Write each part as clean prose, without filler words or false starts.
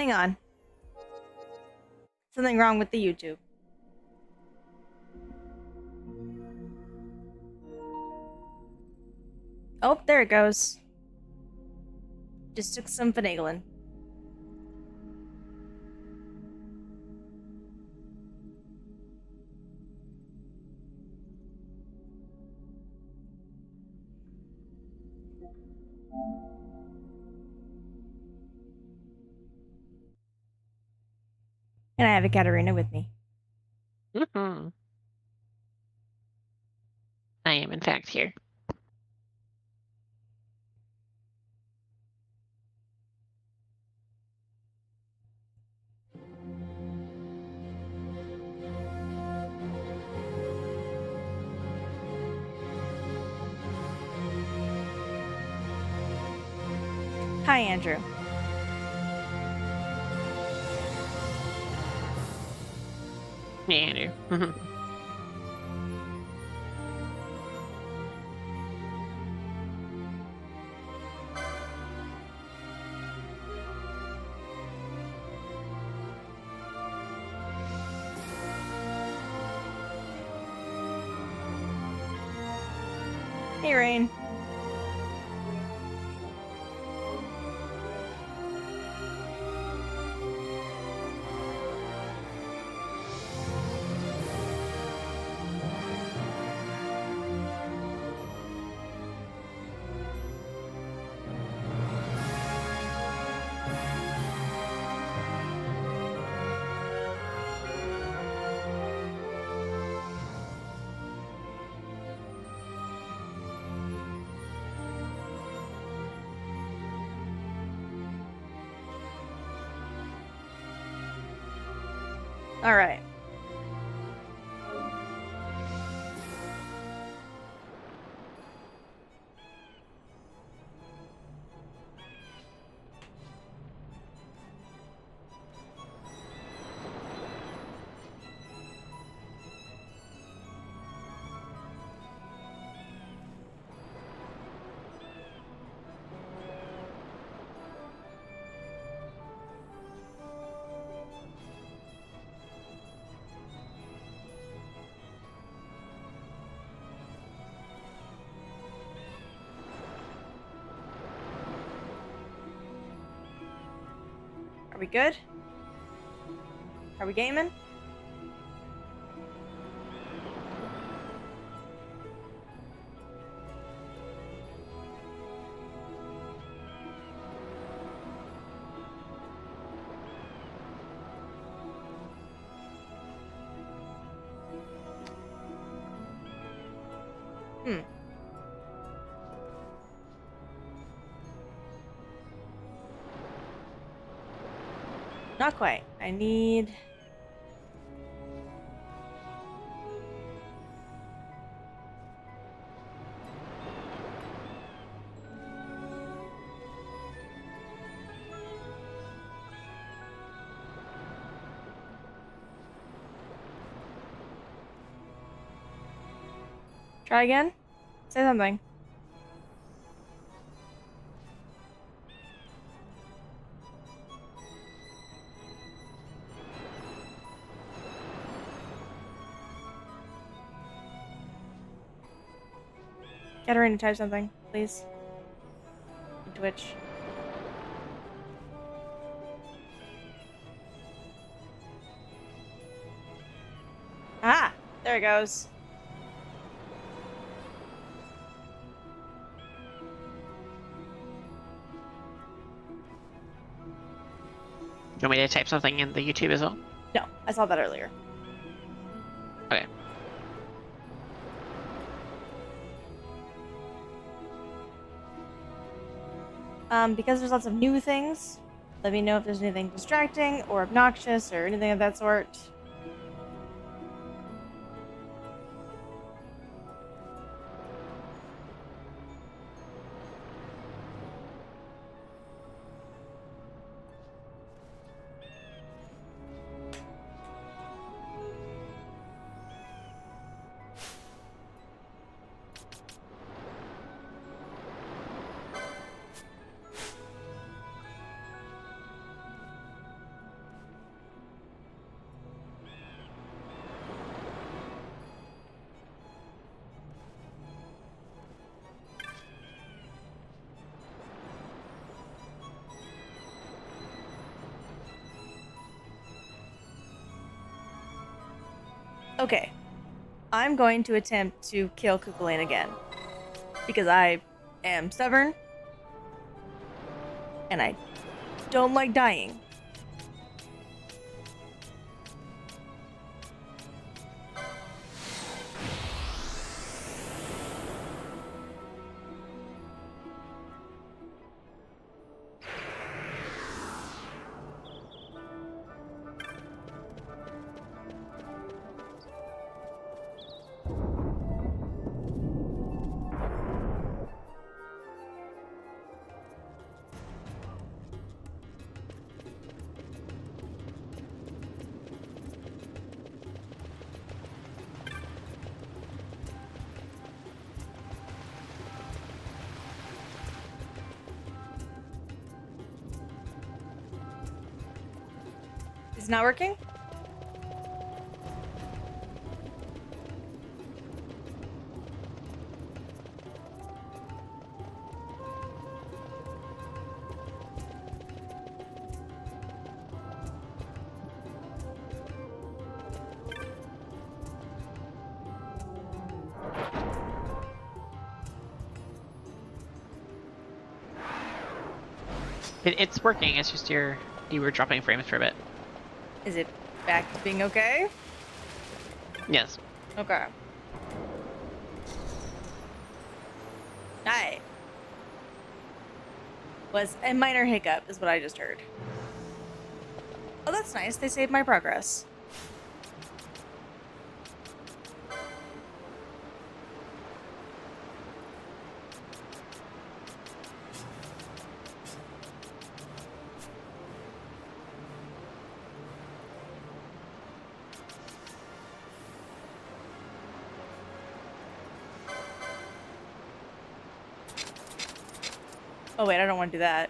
Hang on. Something wrong with the YouTube. Oh, there it goes. Just took some finagling. And I have a Katarina with me. Mm-hmm. I am, in fact, here. Hi, Andrew. Yeah, Andrew. Hey, Rain. All right. Are we good? Are we gaming? Not quite. I need... Try again? Say something. Katarina, type something, please. In Twitch. Ah! There it goes. You want me to type something in the YouTube as well? No, I saw that earlier. Okay. Because there's lots of new things, let me know if there's anything distracting or obnoxious or anything of that sort. Okay. I'm going to attempt to kill Cúchulainn again. Because I am stubborn. And I don't like dying. Is it not working? It's working. It's just you were dropping frames for a bit. Is it back to being okay? Yes. Okay. Alright. Was a minor hiccup, is what I just heard. Oh, that's nice. They saved my progress. Oh wait, I don't want to do that.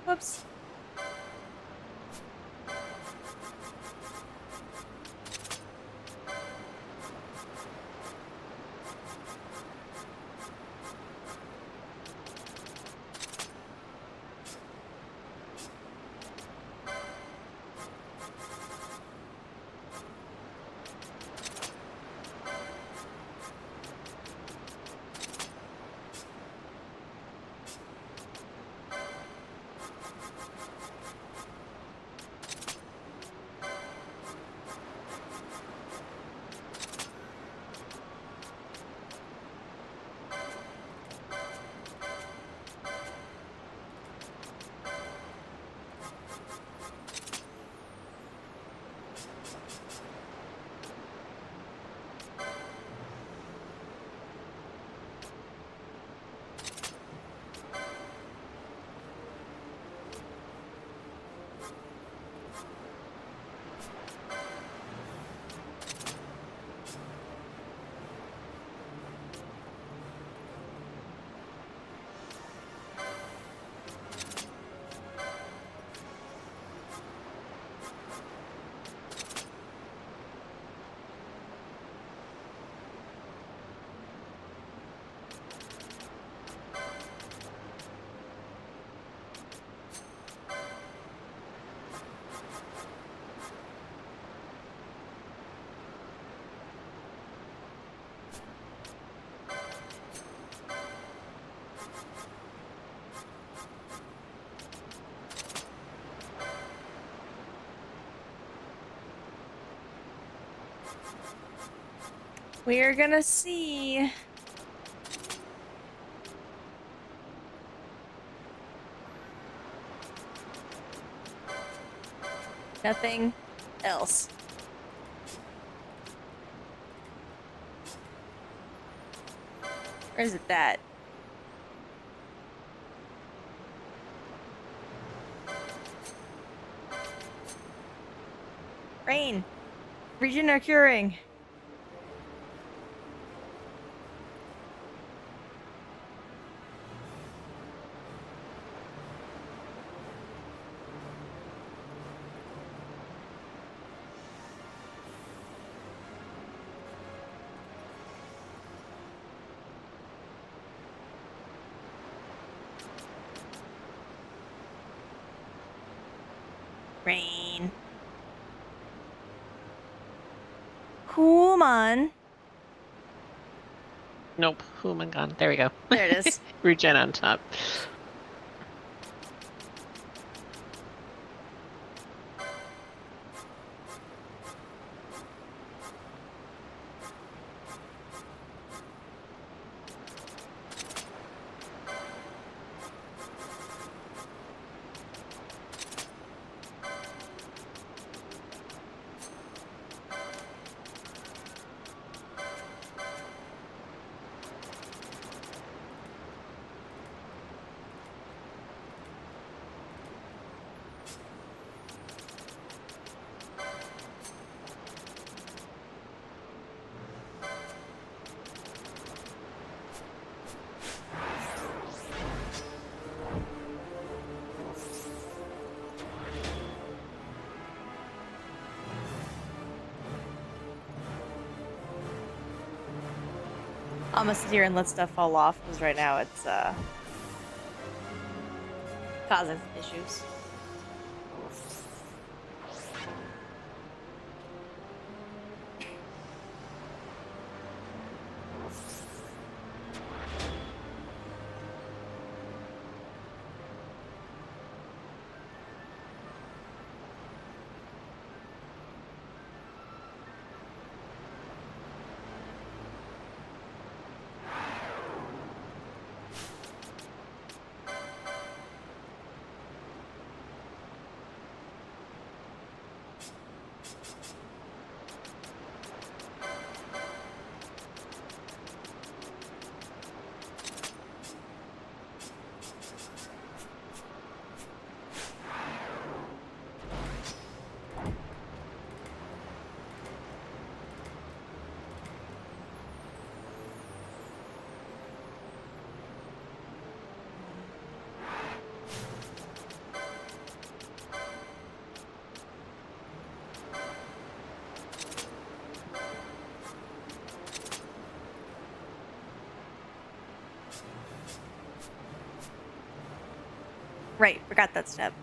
Whoops. We're gonna see. Nothing else. Where is it that? Rain. Region are curing. Rain. Cúchulainn. Nope. Oh my god. There we go. There it is. Regen on top. I'm gonna sit here and let stuff fall off because right now it's causing some issues. Right, forgot that step.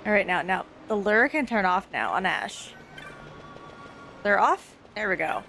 All right, now the lure can turn off now on Ash. They're off? There we go.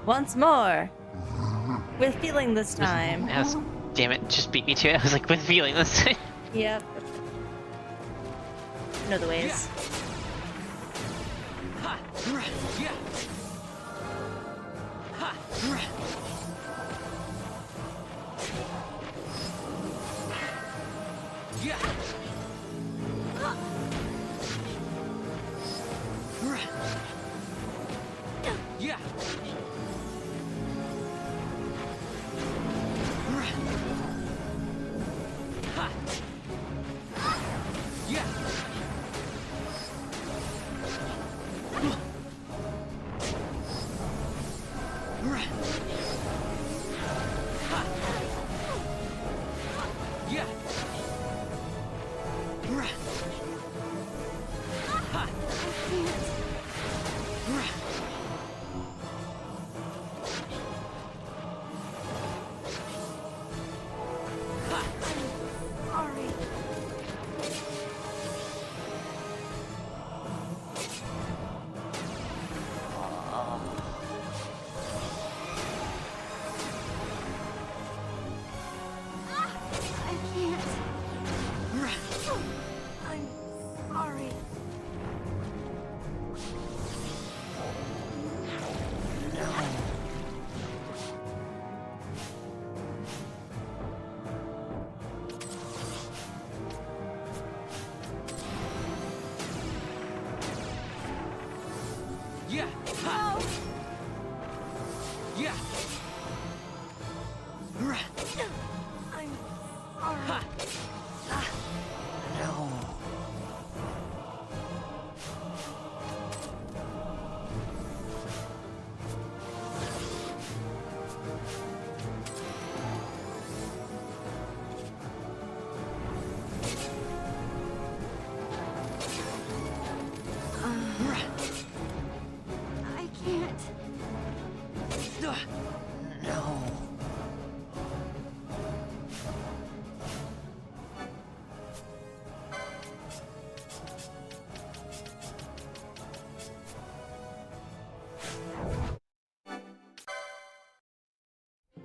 Once more. With feeling this time. Damn it, just beat me to it. I was like, with feeling this time. Yep. You know the ways.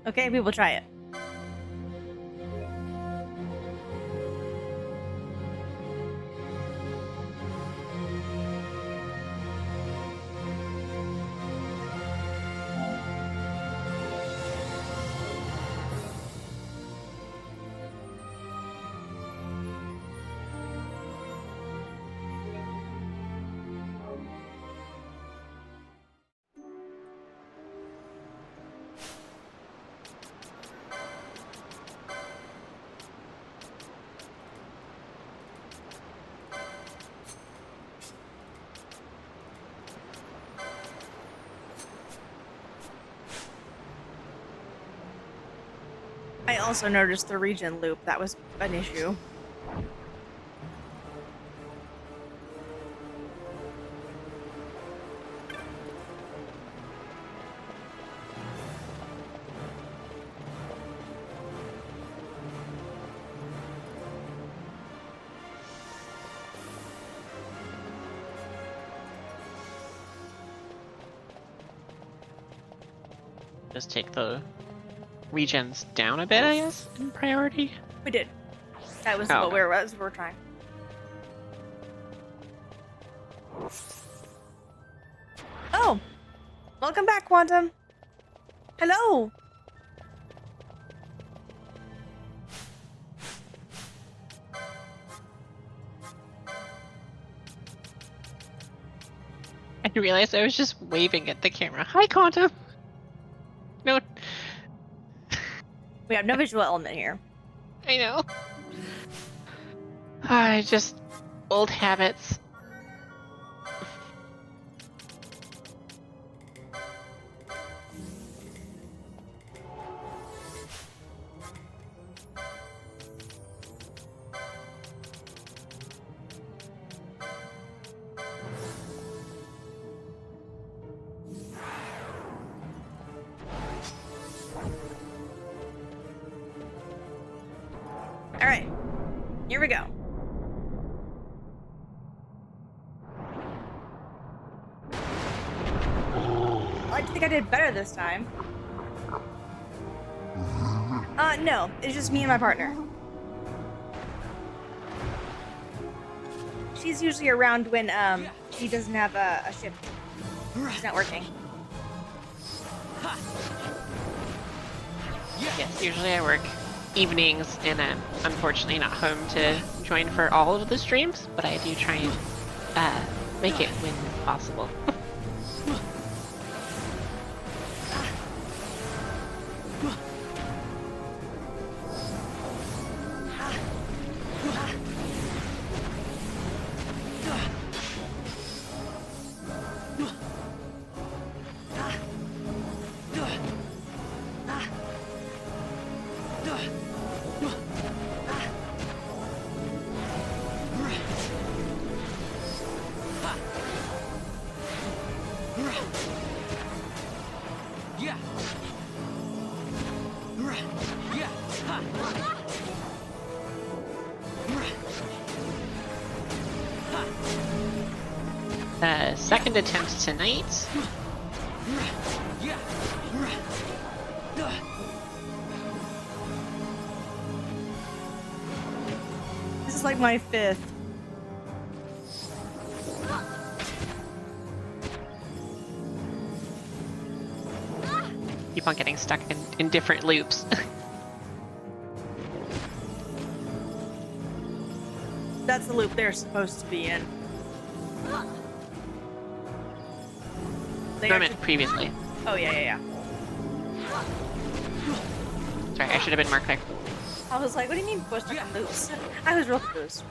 Okay, people try it. I also noticed the region loop. That was an issue. Just take the regions down a bit, I guess, in priority. We did. That was Oh, what okay. we were trying. Oh! Welcome back, Quantum! Hello! I realized I was just waving at the camera. Hi, Quantum! No, We have no visual element here. I know. I just... old habits. Alright. Here we go. I think I did better this time. No, it's just me and my partner. She's usually around when she doesn't have a shift. She's not working. Yes, usually I work evenings, and I'm unfortunately not home to join for all of the streams, but I do try and make it when possible. Second attempt tonight. This is like my 5th. Keep on getting stuck in different loops. That's the loop they're supposed to be in. I meant previously. Oh, yeah. Sorry, I should have been more quick. I was like, what do you mean push different loops? I was real confused.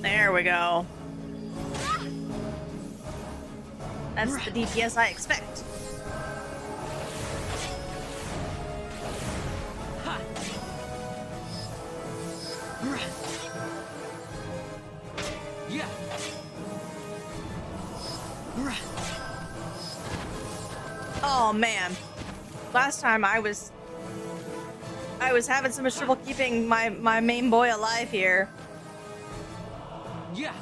There we go. That's the DPS I expect. Oh man. Last time I was having so much trouble keeping my main boy alive here. Yeah.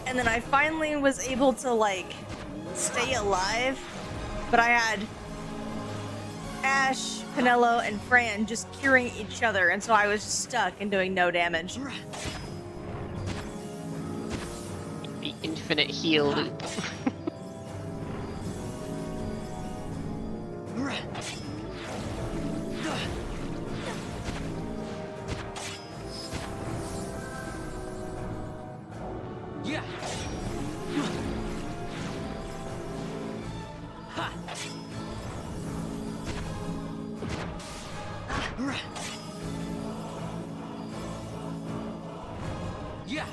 And then I finally was able to like stay alive, but I had Ash, Pinello, and Fran just curing each other, and so I was just stuck and doing no damage. The infinite heal loop. Yeah. Yeah.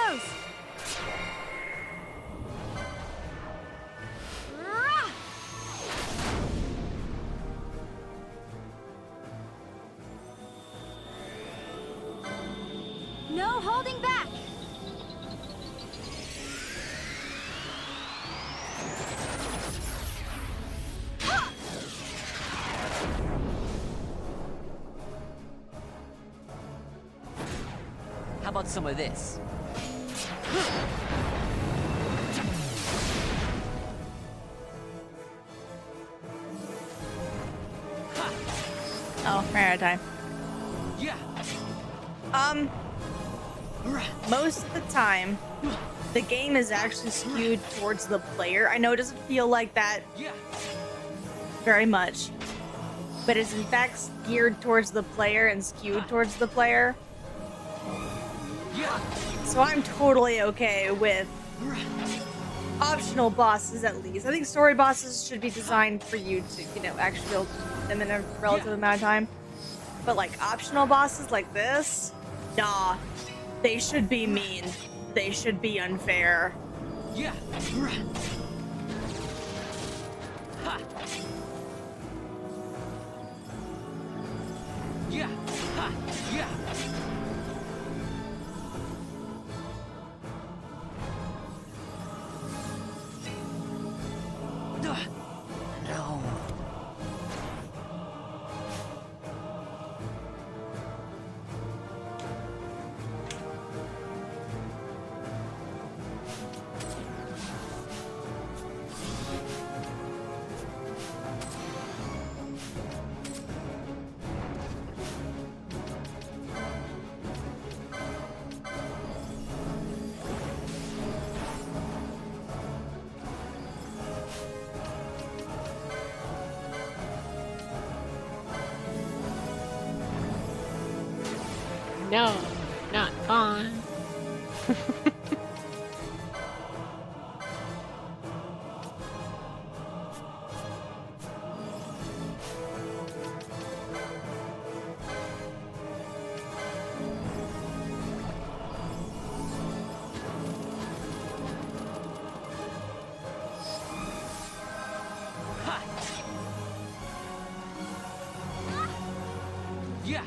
close. Rah! No holding back. How about some of this? Oh, ran out of time. Yeah. Most of the time, the game is actually skewed towards the player. I know it doesn't feel like that Yeah. very much, but it's in fact geared towards the player and skewed towards the player. Yeah. So I'm totally okay with optional bosses at least. I think story bosses should be designed for you to, you know, actually be able to beat them in a relative amount of time. But like optional bosses like this, nah. They should be mean. They should be unfair. Yeah. Ha. Yeah. Ha. Yeah. No. No, not gone. Ha. Yeah.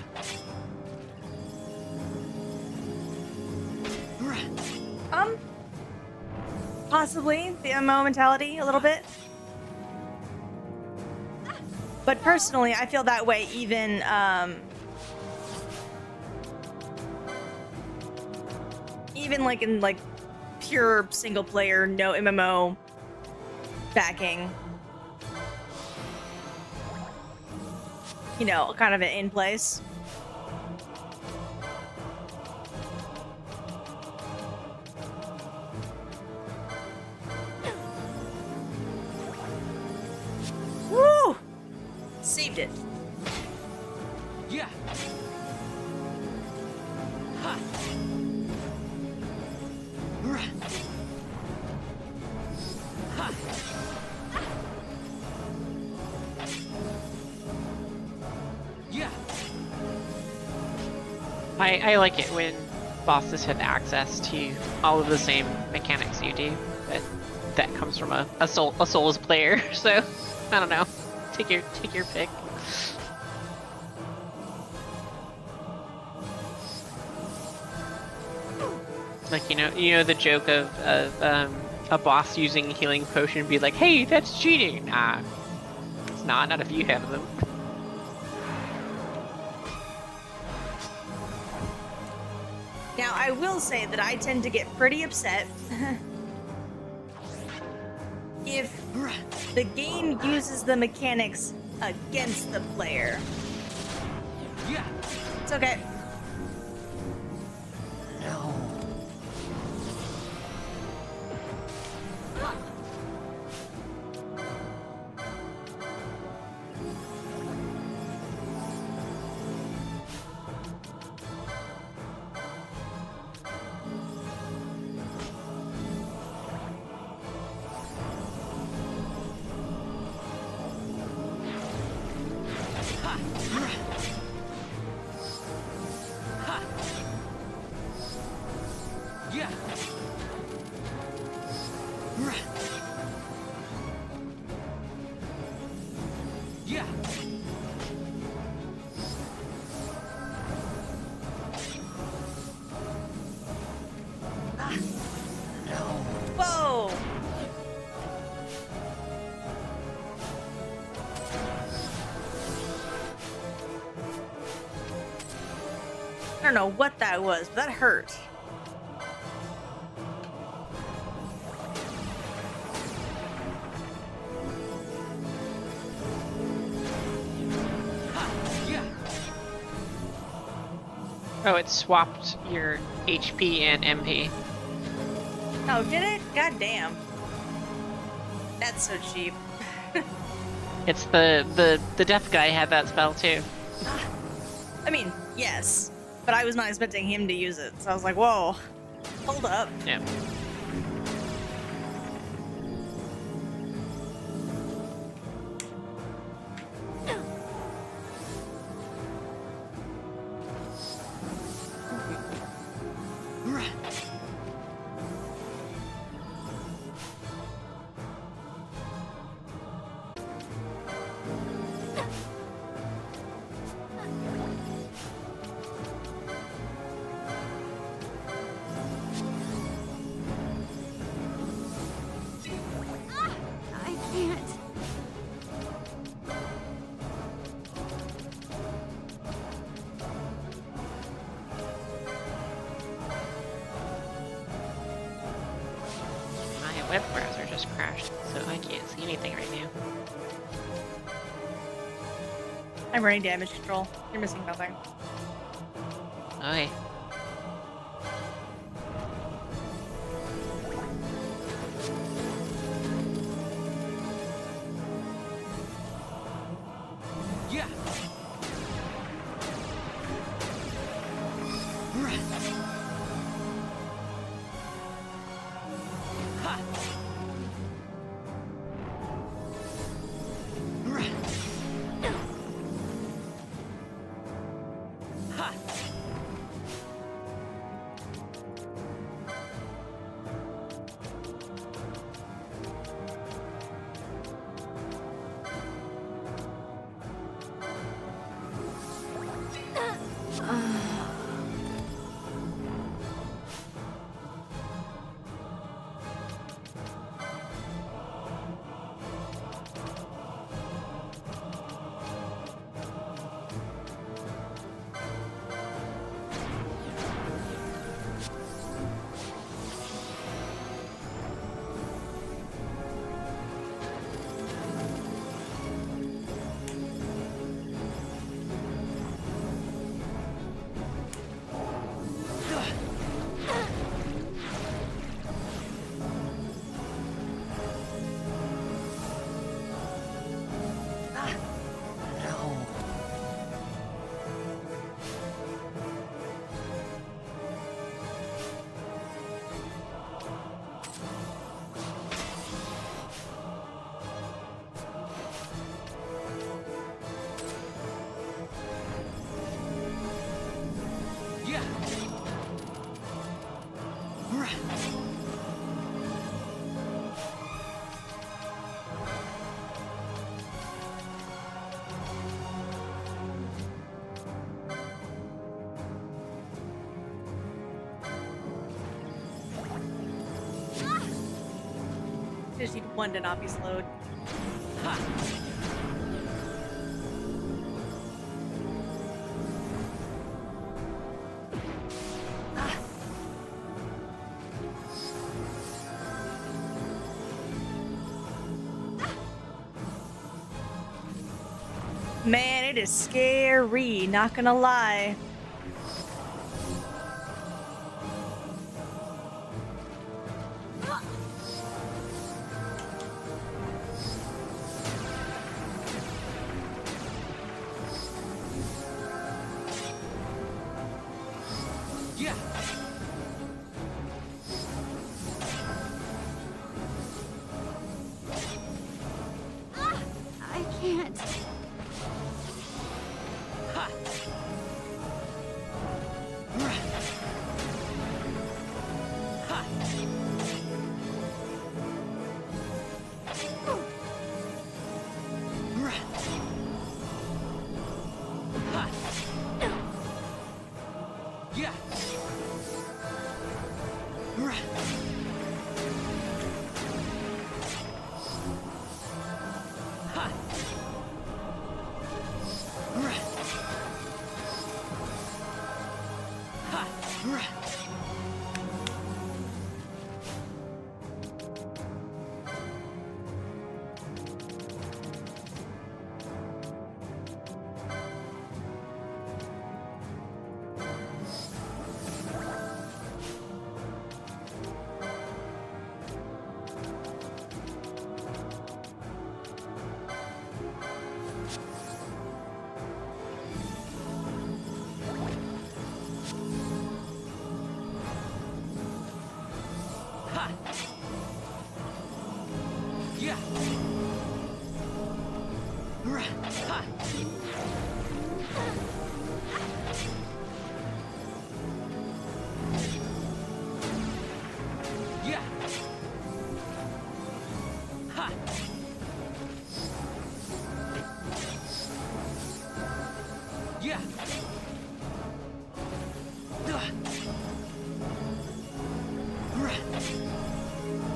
Possibly the MMO mentality a little bit. But personally, I feel that way even even like in like pure single player, no MMO backing. You know, kind of in place. Woo! Saved it. Yeah. Ha. Ha. Yeah. I like it when bosses have access to all of the same mechanics you do, but that comes from a Souls player. So I don't know. Take your pick. Like you know the joke of a boss using a healing potion be like, hey, that's cheating. Nah, it's not if you have them. Now, I will say that I tend to get pretty upset if the game uses the mechanics against the player. Yeah. It's okay. No. Yeah. I don't know what that was, but that hurt. Oh, it swapped your HP and MP. Oh, did it? God damn. That's so cheap. It's the death guy had that spell too. I mean, yes, but I was not expecting him to use it, so I was like, whoa, hold up. Yeah. I can't. My web browser just crashed, so I can't see anything right now. I'm running damage control. You're missing nothing. Okay. Yeah. Ha. Ha. Yeah. Just need one to not be slowed. Ha. Man, it is scary, not gonna lie. Yeah. I can't. Ha. Ha. Ha. Yeah. Ha. Ha! Yeah! Ha! Yeah!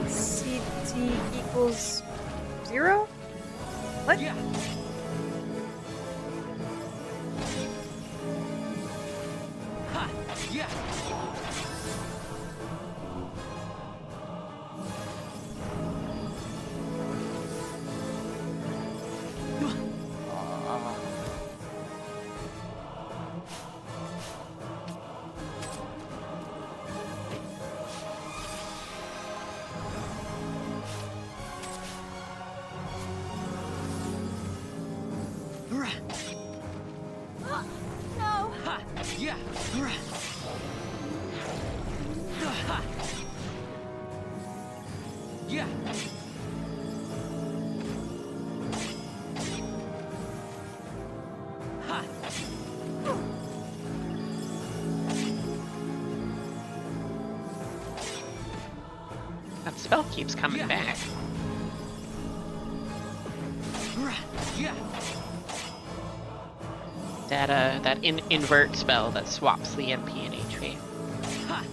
CT equals 0? What? Yeah! Ha! Yeah! No. Ha! Yeah! Ha! Yeah! Ha! That spell keeps coming Yeah. back. Yeah! That invert spell that swaps the MP and HP. Ha!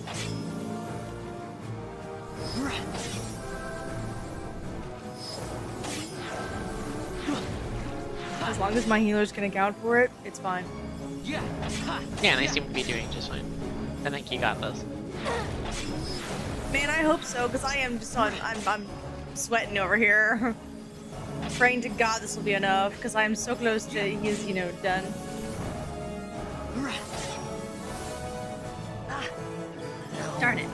As long as my healers can account for it, it's fine. Yeah! Ha! Yeah, and they seem to be doing just fine. I think you got this. Man, I hope so, because I am just on. I'm sweating over here. Praying to God this will be enough, because I'm so close to he's, done. Ah, darn it.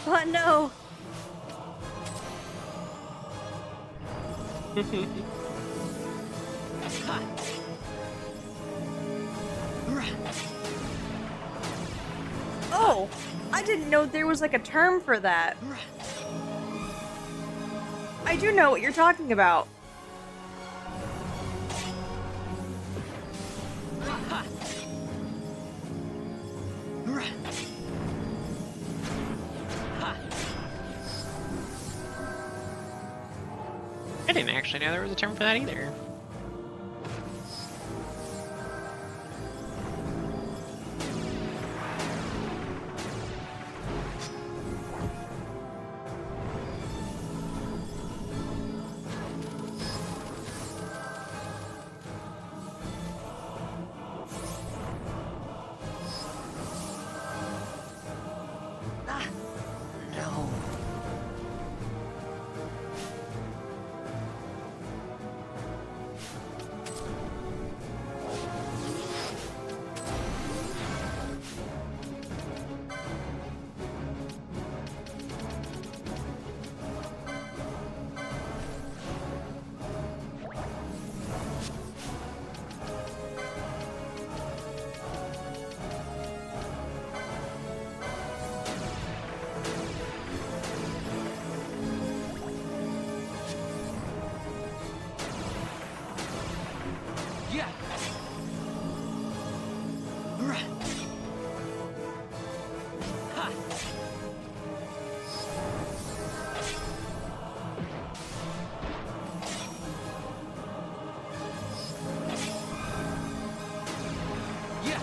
Oh no! Ha! Oh! I didn't know there was like a term for that. I do know what you're talking about. Ha! Ha! I didn't actually know there was a term for that either. Ah, no. Yeah! Ha! Yeah!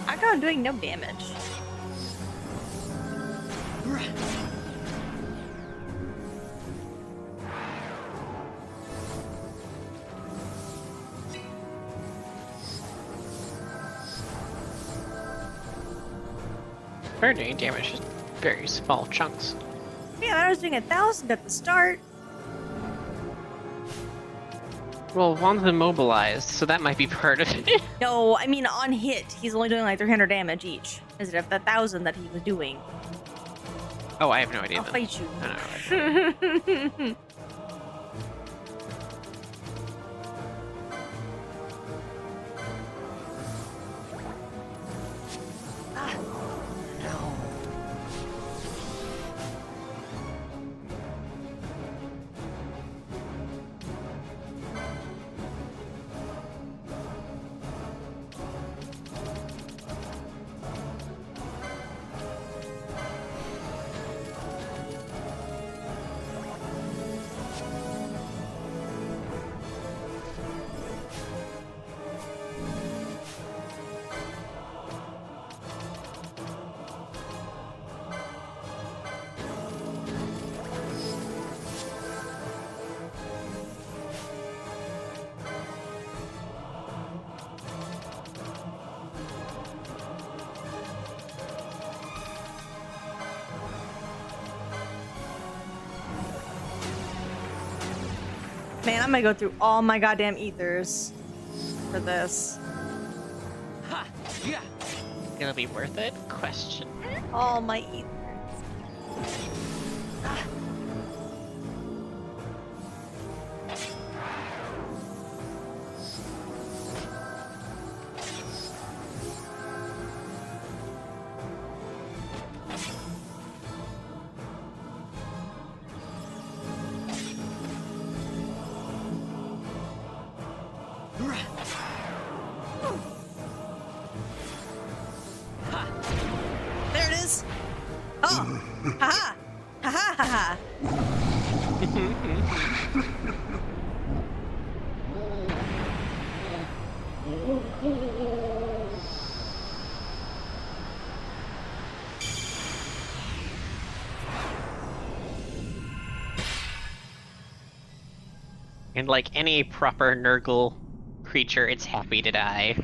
I got him doing no damage. They're doing damage, just very small chunks. Yeah, I was doing 1,000 at the start. Well, one's immobilized, so that might be part of it. No, I mean on hit, he's only doing like 300 damage each. Instead of the 1,000 that he was doing. Oh, I have no idea. I'll then. fight you. I don't know. Ah, no. Man, I'm gonna go through all my goddamn ethers for this. Ha! Yeah! It'll be worth it? Question. All my ethers. Ah. There it is. Oh, haha, haha, haha. And like any proper Nurgle creature, it's happy to die.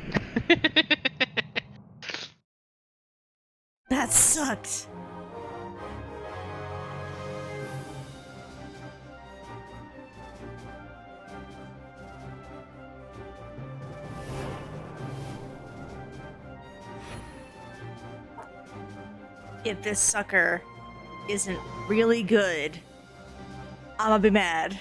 That sucked. If this sucker isn't really good, I'ma be mad.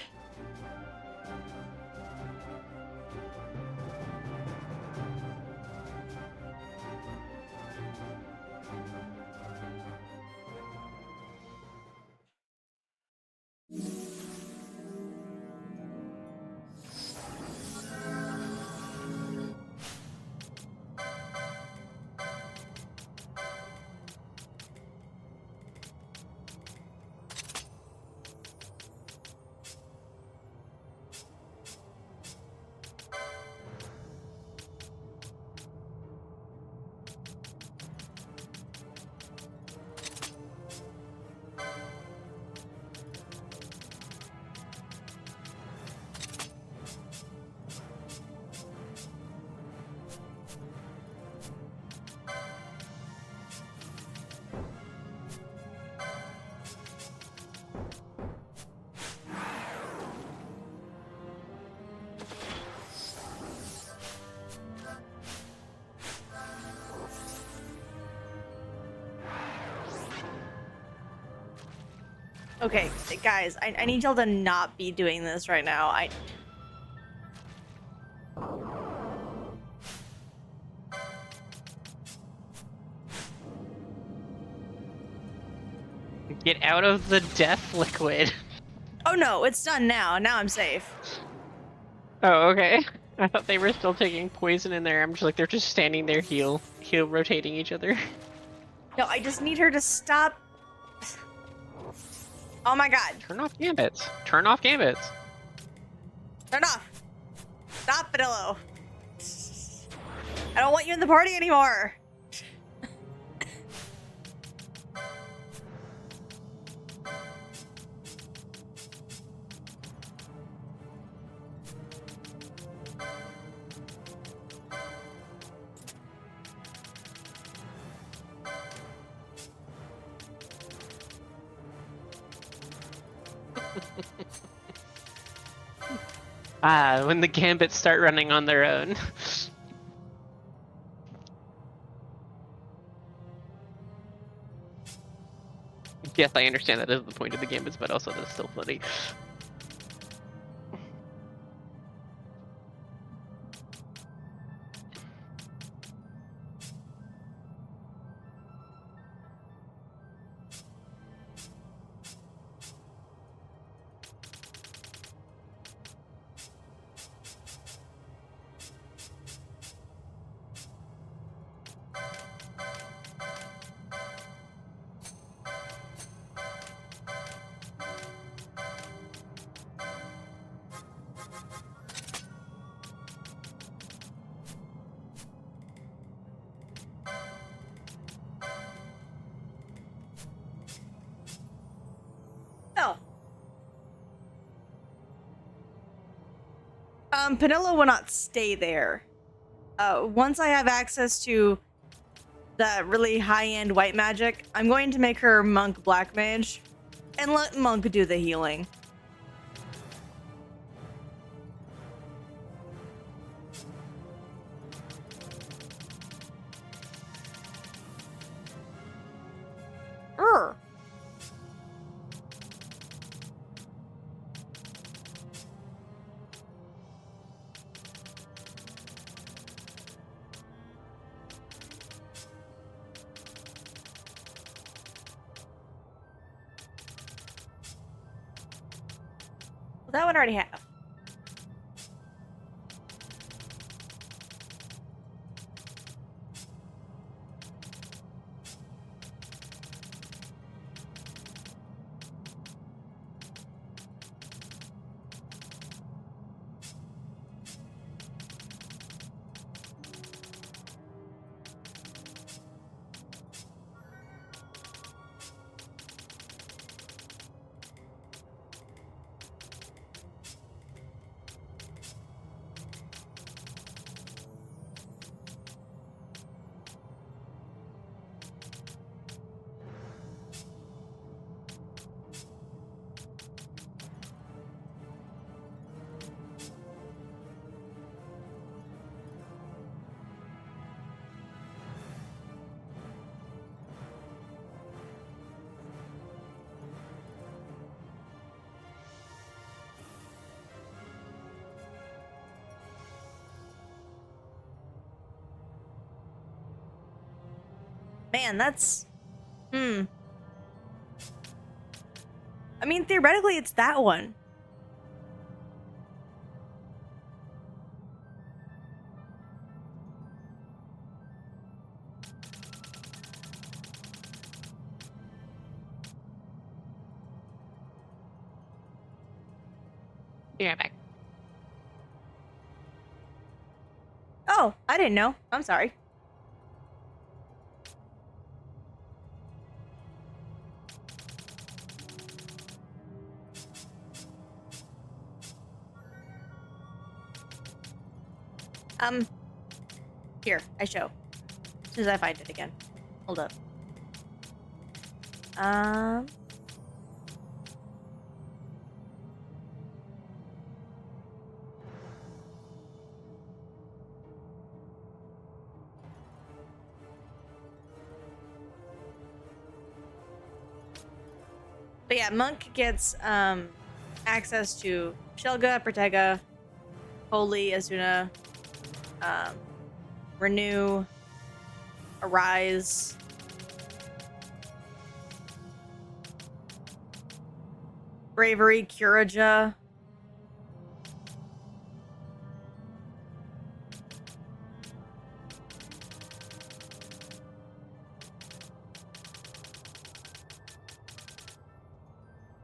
Okay, guys, I need y'all to not be doing this right now. Get out of the death liquid. Oh no, it's done now. Now I'm safe. Oh, okay. I thought they were still taking poison in there. I'm just like, they're just standing there, heel rotating each other. No, I just need her to stop. Oh my god. Turn off gambits. Turn off gambits. Turn off. Stop, Vanillo. I don't want you in the party anymore. When the gambits start running on their own. Yes, I understand that is the point of the gambits, but also that's still funny. Oh. Penilla will not stay there. Once I have access to the really high-end white magic, I'm going to make her Monk Black Mage and let Monk do the healing. Well, that one I already have. Man, that's... I mean, theoretically, it's that one. Be right back. Oh, I didn't know. I'm sorry. Here, I show. As soon as I find it again. Hold up. But yeah, Monk gets, access to Shelga, Protega, Holy, Asuna, Renew, Arise, Bravery, Curaja.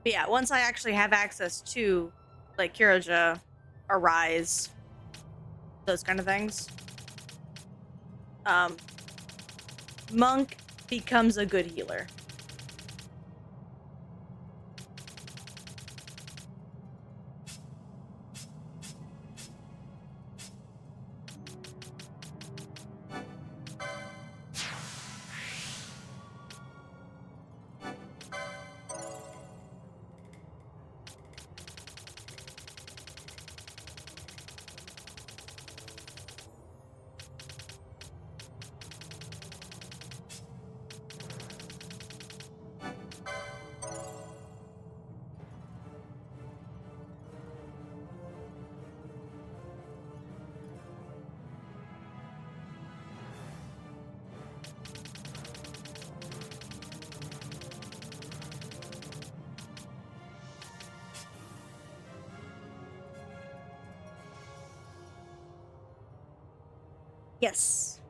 But yeah, once I actually have access to, like, Curaja, Arise, those kind of things, Monk becomes a good healer. Yes.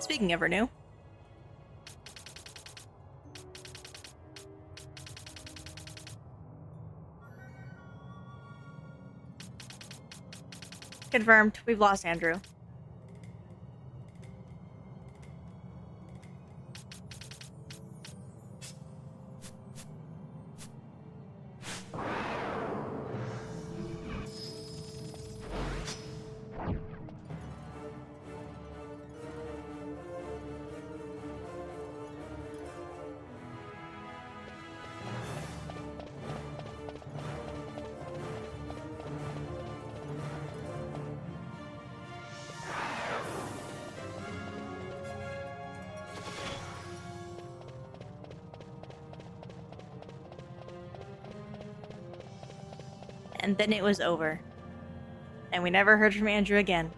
Speaking of Renew. Confirmed. We've lost Andrew. And then it was over. And we never heard from Andrew again.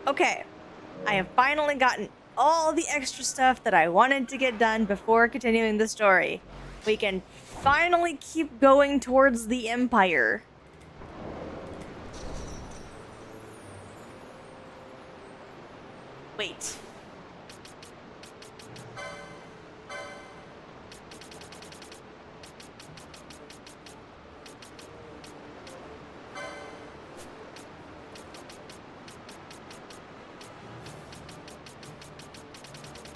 Okay, I have finally gotten all the extra stuff that I wanted to get done before continuing the story. We can finally keep going towards the Empire. Wait.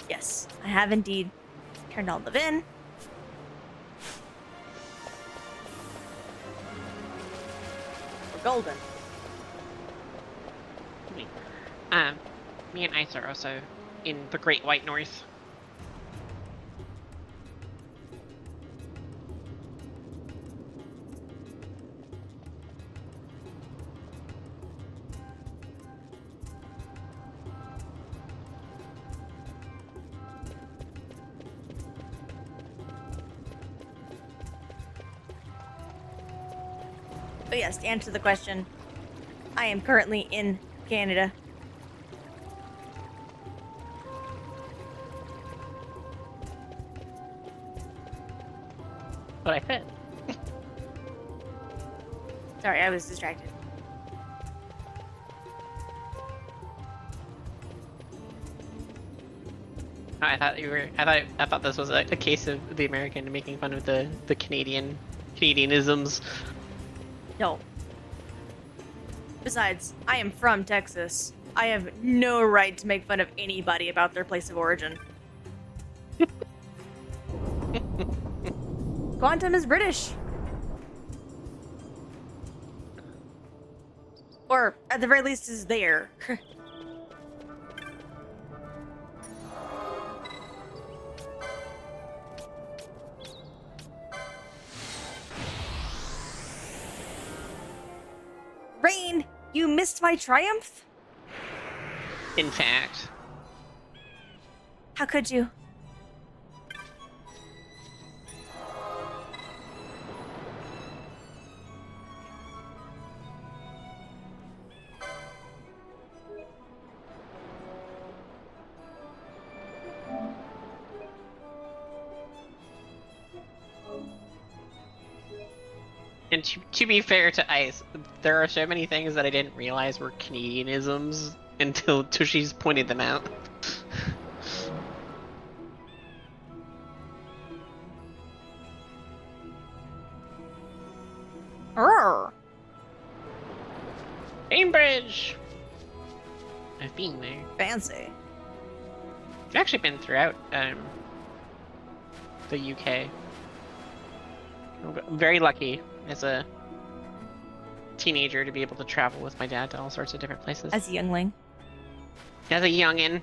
Yes, I have indeed turned on the VIN. We're golden. Me and Ice are also in the Great White North. But yes, to answer the question, I am currently in Canada. What I said. Sorry, I was distracted. I thought you were. I thought this was a case of the American making fun of the Canadianisms. No. Besides, I am from Texas. I have no right to make fun of anybody about their place of origin. Quantum is British. Or, at the very least, is there. Rain, you missed my triumph? In fact, How could you? and to be fair to Ice, there are so many things that I didn't realize were Canadianisms until Tushy's pointed them out. Urgh. Cambridge! I've been there. Fancy. I've actually been throughout the UK. I'm very lucky as a teenager to be able to travel with my dad to all sorts of different places. As a youngling. As a youngin'.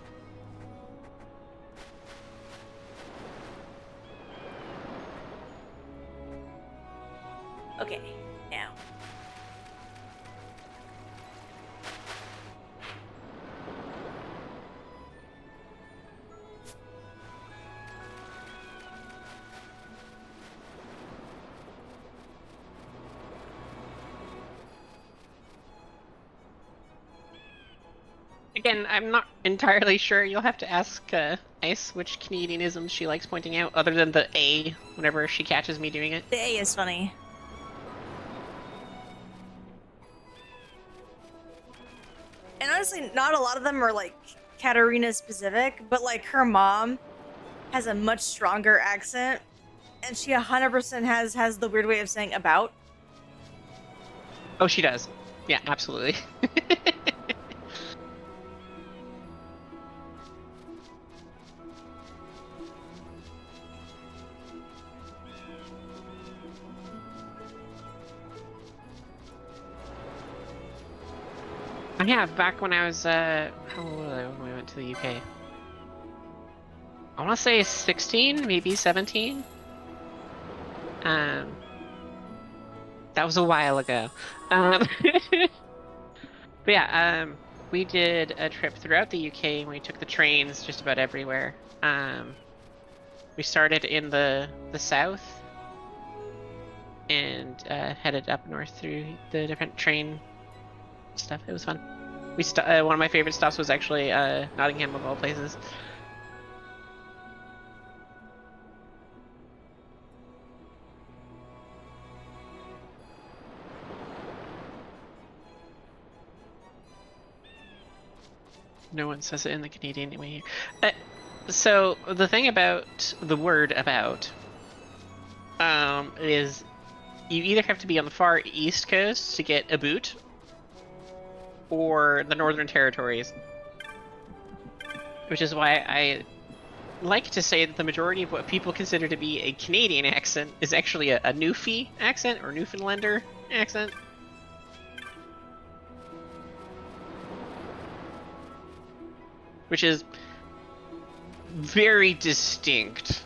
Okay, now. Again, I'm not entirely sure. You'll have to ask Ice which Canadianisms she likes pointing out, other than the A whenever she catches me doing it. The A is funny. And honestly, not a lot of them are like Katarina specific, but like her mom has a much stronger accent, and she 100% has the weird way of saying about. Oh, she does. Yeah, absolutely. I have, back when I was, how old was I when we went to the UK? I want to say 16, maybe 17. That was a while ago. But yeah, we did a trip throughout the UK and we took the trains just about everywhere. We started in the south and headed up north through the different train stuff. It was fun. One of my favorite stops was actually Nottingham, of all places. No one says it in the Canadian way. So the thing about the word about is you either have to be on the far east coast to get a boot, or the Northern Territories, which is why I like to say that the majority of what people consider to be a Canadian accent is actually a Newfie accent or Newfoundlander accent. Which is very distinct.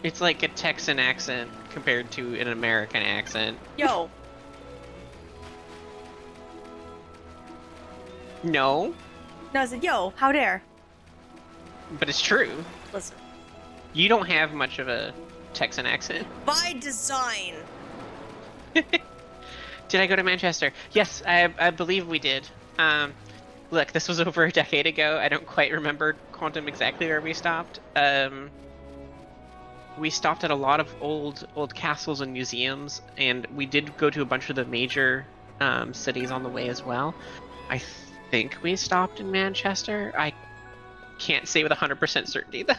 It's like a Texan accent compared to an American accent. Yo. No. No, I said, yo, how dare? But it's true. Listen. You don't have much of a Texan accent. By design. Did I go to Manchester? Yes, I believe we did. Look, this was over a decade ago. I don't quite remember Quantum exactly where we stopped. We stopped at a lot of old castles and museums, and we did go to a bunch of the major cities on the way as well. I think we stopped in Manchester. I can't say with 100% certainty, though.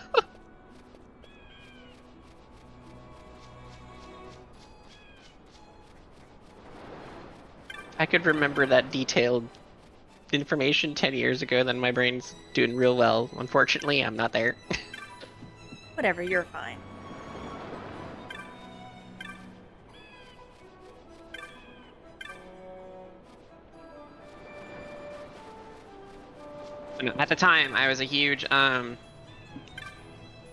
I could remember that detailed information 10 years ago, then my brain's doing real well. Unfortunately, I'm not there. Whatever, you're fine. At the time, I was a huge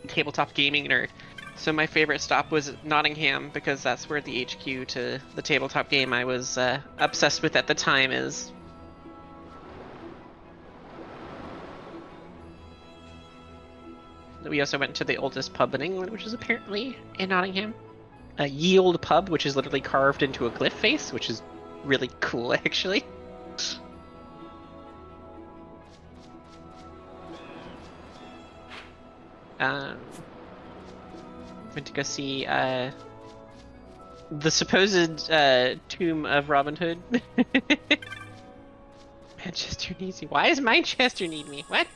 tabletop gaming nerd. So my favorite stop was Nottingham, because that's where the HQ to the tabletop game I was obsessed with at the time is. We also went to the oldest pub in England, which is apparently in Nottingham. A ye olde pub, which is literally carved into a cliff face, which is really cool, actually. Went to go see the supposed tomb of Robin Hood. Manchester needs me. Why does Manchester need me? What?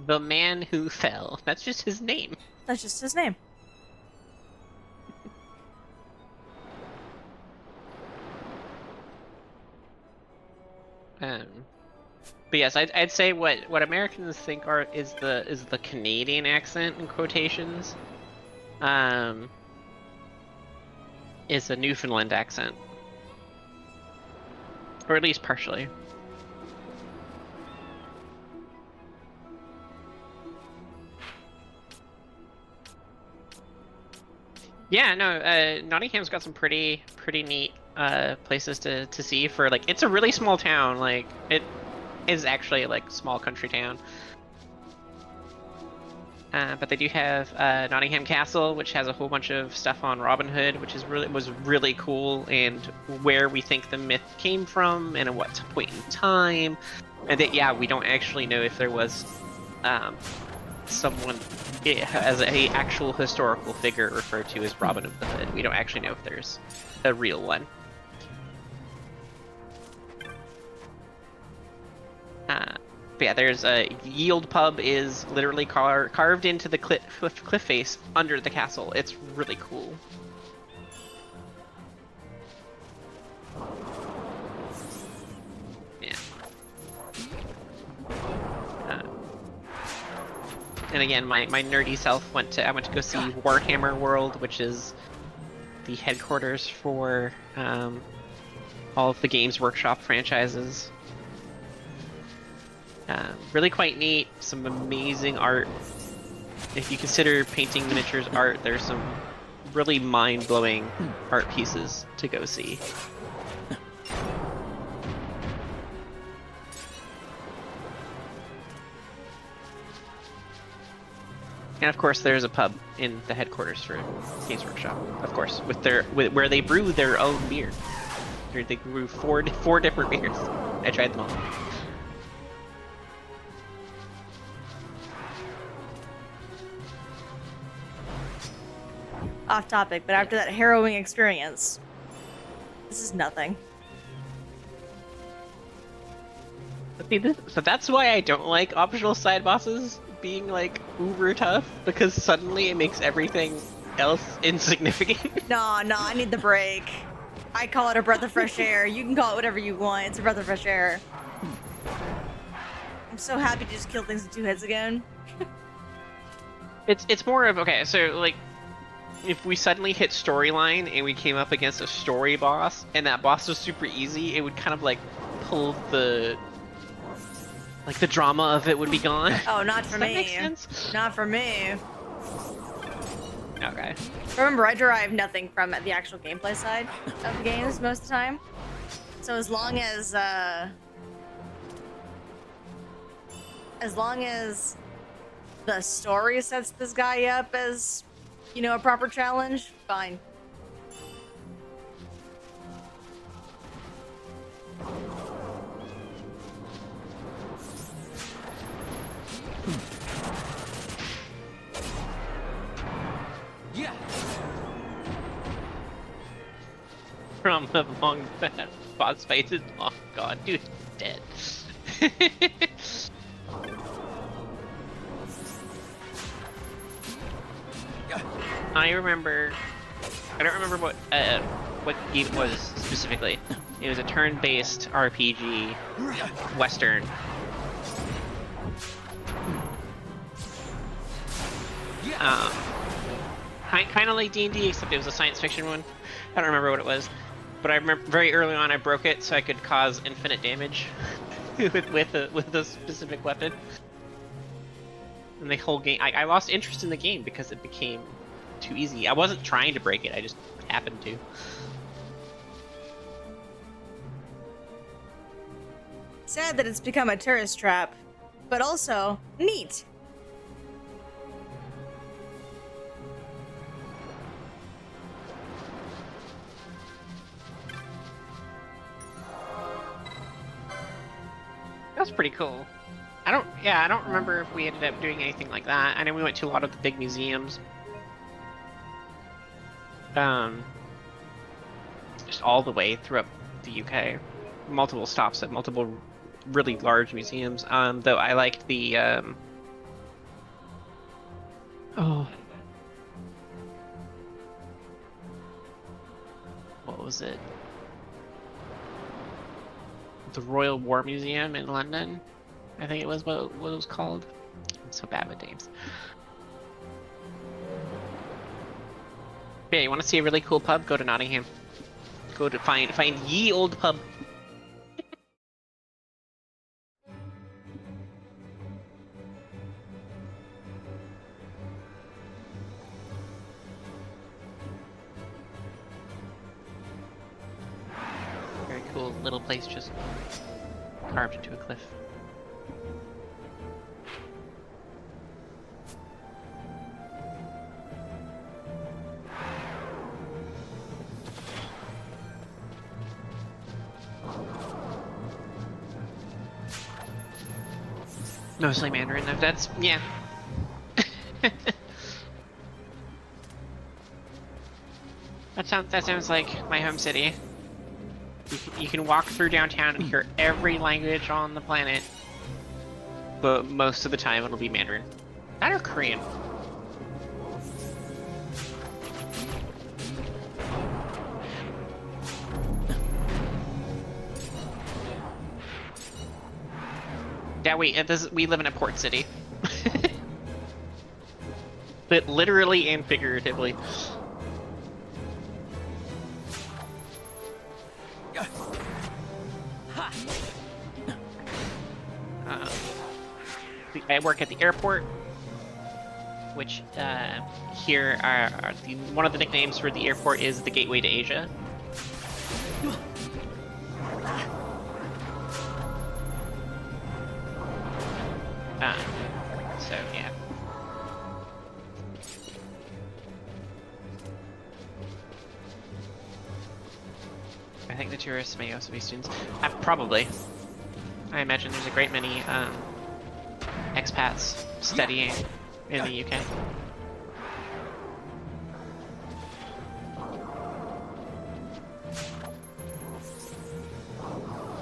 The Man Who Fell. That's just his name. That's just his name. But yes, I'd say what Americans think is the Canadian accent in quotations, is a Newfoundland accent, or at least partially. Yeah, no, Nottingham's got some pretty neat places to see for, like, it's a really small town. Like, it is actually like small country town. But they do have Nottingham Castle, which has a whole bunch of stuff on Robin Hood, which was really cool, and where we think the myth came from and at what point in time. And that, yeah, we don't actually know if there was someone as a actual historical figure referred to as Robin of the Hood. We don't actually know if there's a real one. But But yeah, there's a Yield Pub is literally carved into the cliff face under the castle. It's really cool. Yeah. And again, my nerdy self I went to go see Warhammer World, which is the headquarters for all of the Games Workshop franchises. Really quite neat, some amazing art. If you consider painting miniatures art, there's some really mind-blowing art pieces to go see. And of course, there's a pub in the headquarters for Games Workshop. Of course, where they brew their own beer. They brew four different beers. I tried them all. Off topic, but after that harrowing experience, this is nothing. So that's why I don't like optional side bosses being like uber tough, because suddenly it makes everything else insignificant. No, I need the break. I call it a breath of fresh air. You can call it whatever you want. It's a breath of fresh air. I'm so happy to just kill things with 2 hits again. It's more of, okay, so like if we suddenly hit storyline and we came up against a story boss and that boss was super easy, it would kind of like pull the drama of it would be gone. Oh, not for Does that me. make sense? Not for me. Okay. Remember, I derive nothing from the actual gameplay side of the games most of the time. So as long as the story sets this guy up as, you know, a proper challenge, fine. Yeah. From the long boss fights, oh god, dude's dead. I don't remember what game it was specifically. It was a turn-based RPG, Western. Kind of like D&D, except it was a science fiction one. I don't remember what it was, but I remember very early on I broke it so I could cause infinite damage with a specific weapon. And the whole game, I lost interest in the game because it became too easy. I wasn't trying to break it, I just happened to. Sad that it's become a tourist trap, but also neat. That's pretty cool. I don't remember if we ended up doing anything like that. I know we went to a lot of the big museums. Just all the way throughout the UK. Multiple stops at multiple really large museums. Though I liked the, what was it? The Royal War Museum in London, I think it was what it was called. I'm so bad with names. Yeah, you want to see a really cool pub? Go to Nottingham. Go to find ye old pub. Very cool little place, just carved into a cliff. Mostly Mandarin, that's, yeah. That sounds like my home city. You can walk through downtown and hear every language on the planet. but most of the time it'll be Mandarin. That or Korean. Yeah, we live in a port city. But literally and figuratively. I work at the airport, which here are one of the nicknames for the airport is the Gateway to Asia. So yeah. I think the tourists may also be students. Probably. I imagine there's a great many expats studying in the UK.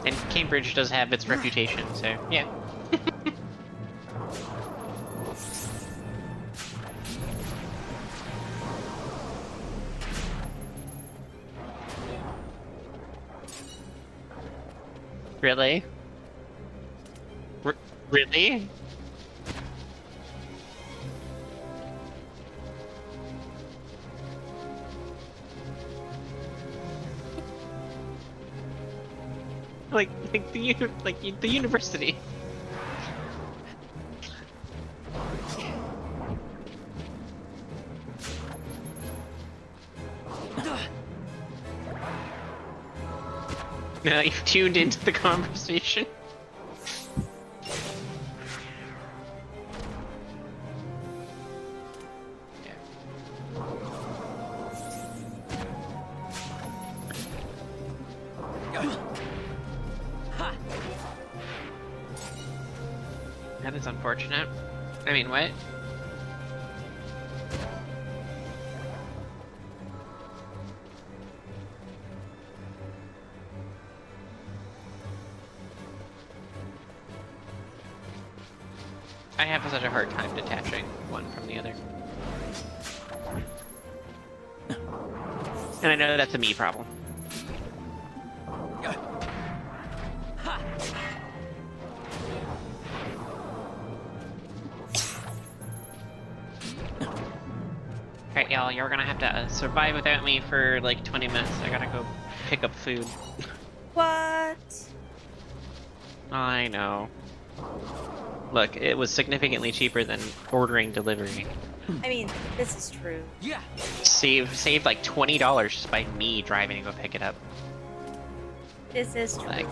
And Cambridge does have its reputation, so yeah. Really? Really? like the university. Now you've tuned into the conversation. That is unfortunate. I mean, what? I have such a hard time detaching one from the other. And I know that's a me problem. Alright, y'all, you're gonna have to survive without me for like 20 minutes. I gotta go pick up food. What? I know. Look, it was significantly cheaper than ordering delivery. I mean, this is true. Yeah. Saved like $20 just by me driving to go pick it up. This is true. Like,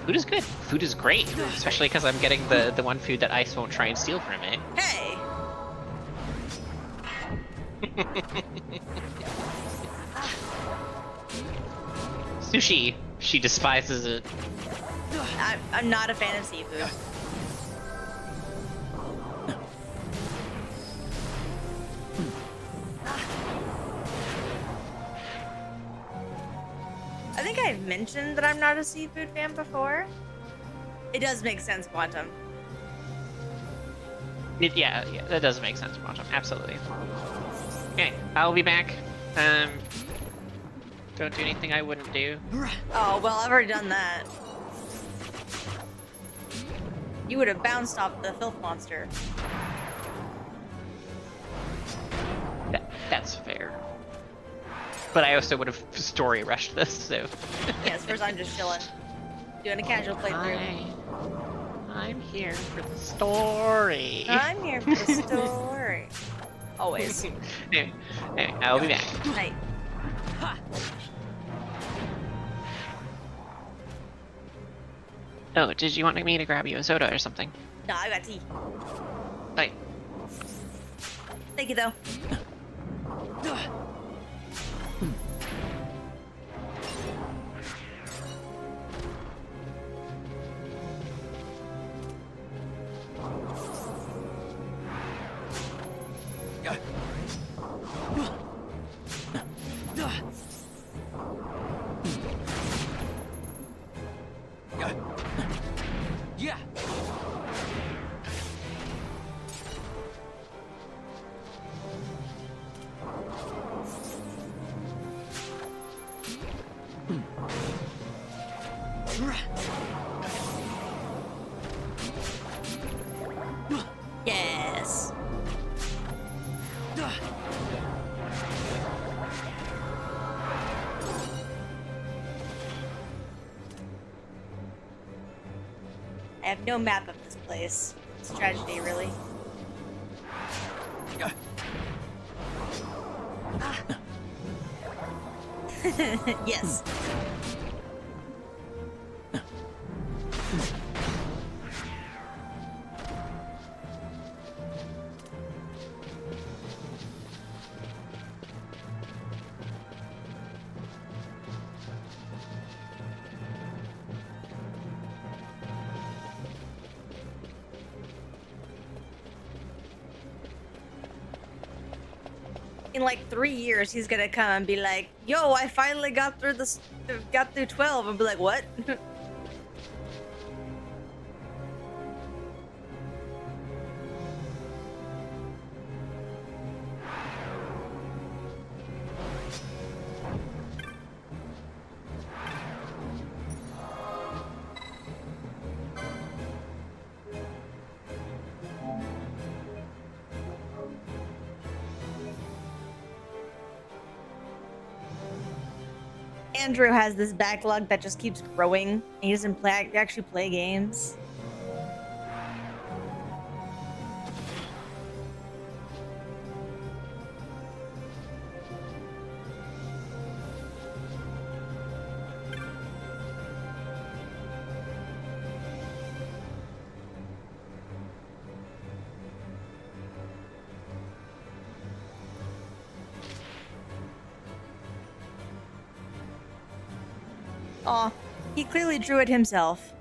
food is good. Food is great, especially because I'm getting the one food that Ice won't try and steal from it. Hey! Sushi. She despises it. I'm not a fan of seafood. I think I've mentioned that I'm not a seafood fan before. It does make sense, Quantum. Yeah, that does make sense, Quantum. Absolutely. Okay, I'll be back. Don't do anything I wouldn't do. Oh, well, I've already done that. You would have bounced off the filth monster. That's fair. But I also would have story rushed this, so. Yes, first I'm just chilling. Doing a casual playthrough. I'm here for the story. I'm here for the story. Always. Anyway, I'll be back. Night. Oh, did you want me to grab you a soda or something? No, I got tea. Bye. Thank you, though. Yes. I have no map of this place. It's a tragedy, really. Yes. In like 3 years, he's gonna come and be like, "Yo, I finally got through this, got through 12," and be like, "What?" Andrew has this backlog that just keeps growing. He doesn't actually play games. Aw, he clearly drew it himself.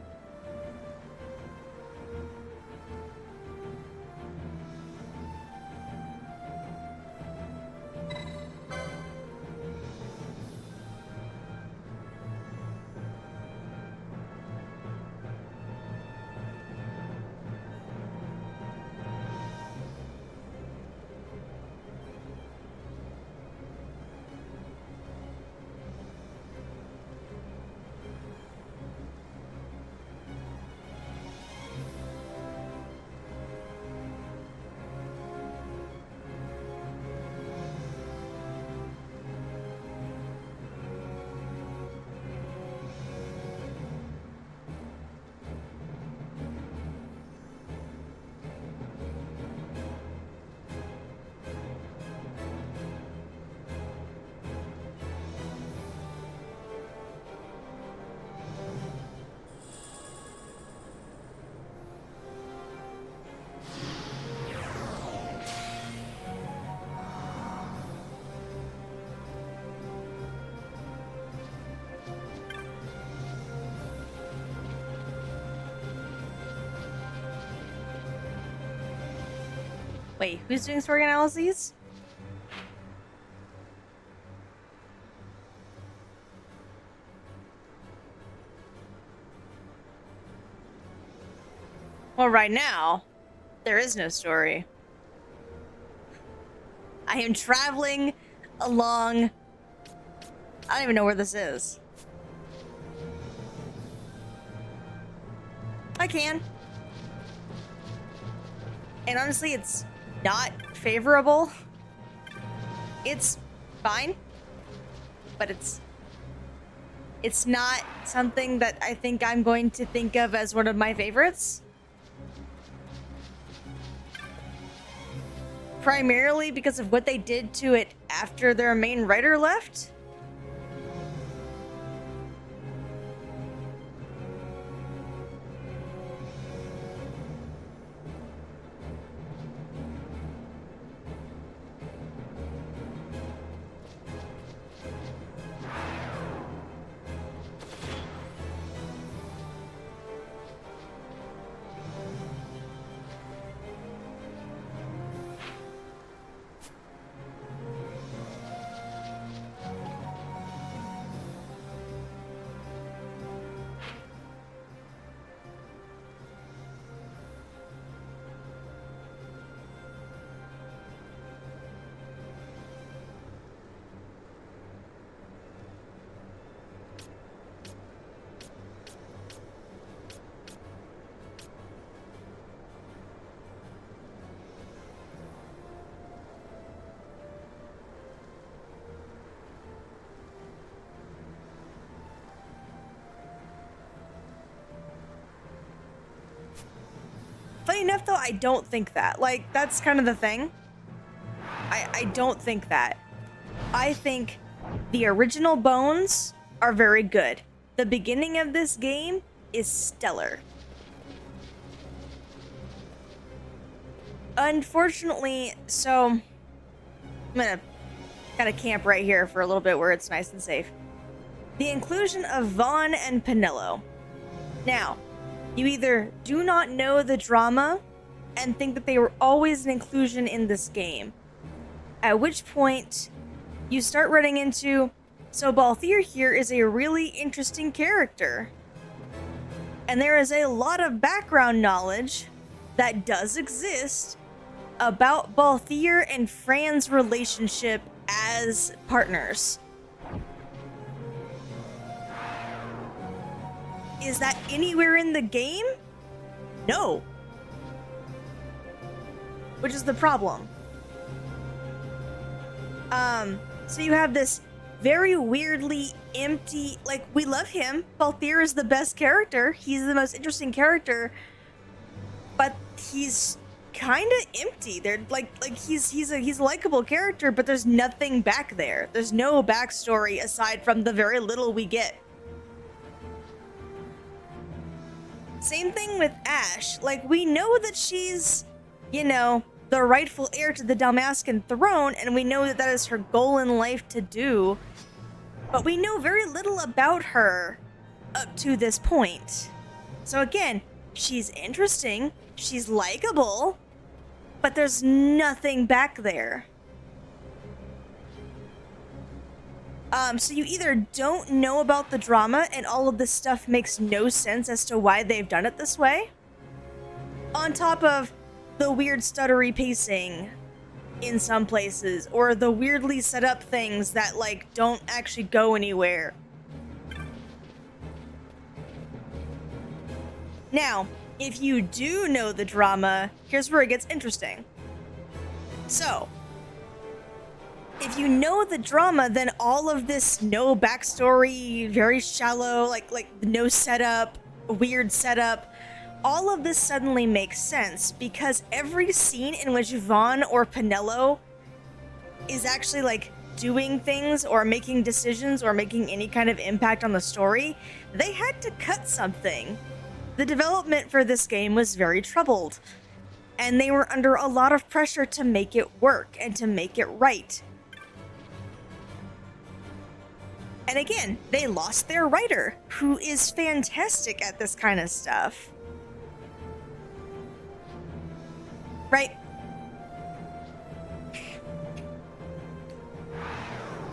Wait, who's doing story analyses? Well, right now, there is no story. I am traveling along... I don't even know where this is. I can. And honestly, it's not favorable. It's fine. But it's not something that I think I'm going to think of as one of my favorites. Primarily because of what they did to it after their main writer left. enough, though, I don't think that. Like, that's kind of the thing. I don't think that. I think the original bones are very good. The beginning of this game is stellar. Unfortunately, so I'm gonna kind of camp right here for a little bit where it's nice and safe. The inclusion of Vaughn and Penelo. Now, you either do not know the drama and think that they were always an inclusion in this game, at which point you start running into, so Balthier here is a really interesting character. And there is a lot of background knowledge that does exist about Balthier and Fran's relationship as partners. Is that anywhere in the game? No. Which is the problem. So you have this very weirdly empty, like, we love him. Balthier is the best character. He's the most interesting character. But he's kind of empty. They're like he's a likable character, but there's nothing back there. There's no backstory aside from the very little we get. Same thing with Ash. Like, we know that she's, you know, the rightful heir to the Dalmascan throne, and we know that that is her goal in life to do, but we know very little about her up to this point. So again, she's interesting, she's likable, but there's nothing back there. So you either don't know about the drama and all of this stuff makes no sense as to why they've done it this way, on top of the weird stuttery pacing in some places, or the weirdly set up things that, like, don't actually go anywhere. Now, if you do know the drama, here's where it gets interesting. So, if you know the drama, then all of this no backstory, very shallow, like no setup, weird setup, all of this suddenly makes sense, because every scene in which Vaughn or Penelo is actually, like, doing things or making decisions or making any kind of impact on the story, they had to cut something. The development for this game was very troubled, and they were under a lot of pressure to make it work and to make it right. And again, they lost their writer, who is fantastic at this kind of stuff. Right?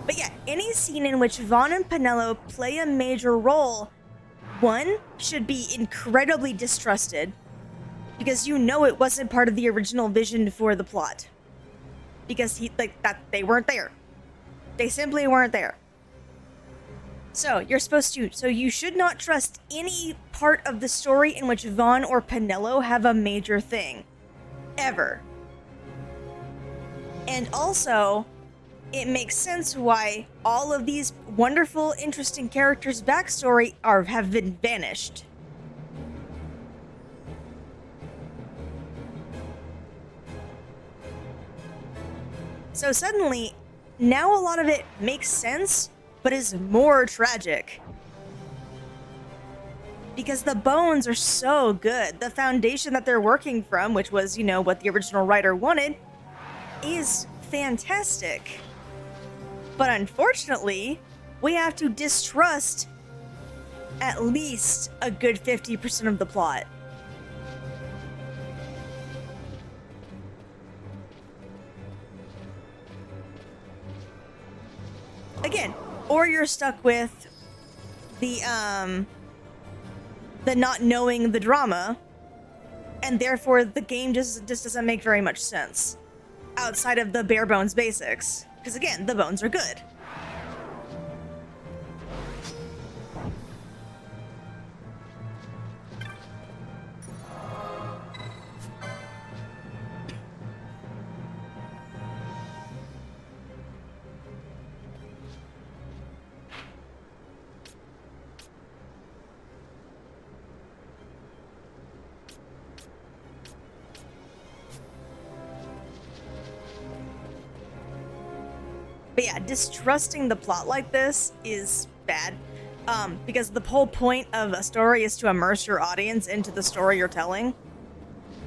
But yeah, any scene in which Vaughn and Penelo play a major role, one should be incredibly distrusted, because you know it wasn't part of the original vision for the plot. Because they weren't there. They simply weren't there. So you should not trust any part of the story in which Vaughn or Penelo have a major thing. Ever. And also, it makes sense why all of these wonderful, interesting characters' backstory have been vanished. So suddenly, now a lot of it makes sense, but is more tragic. Because the bones are so good. The foundation that they're working from, which was, you know, what the original writer wanted, is fantastic. But unfortunately, we have to distrust at least a good 50% of the plot. Again, or you're stuck with the not knowing the drama, and therefore the game just doesn't make very much sense outside of the bare bones basics. Because again, the bones are good. But yeah, distrusting the plot like this is bad. Because the whole point of a story is to immerse your audience into the story you're telling.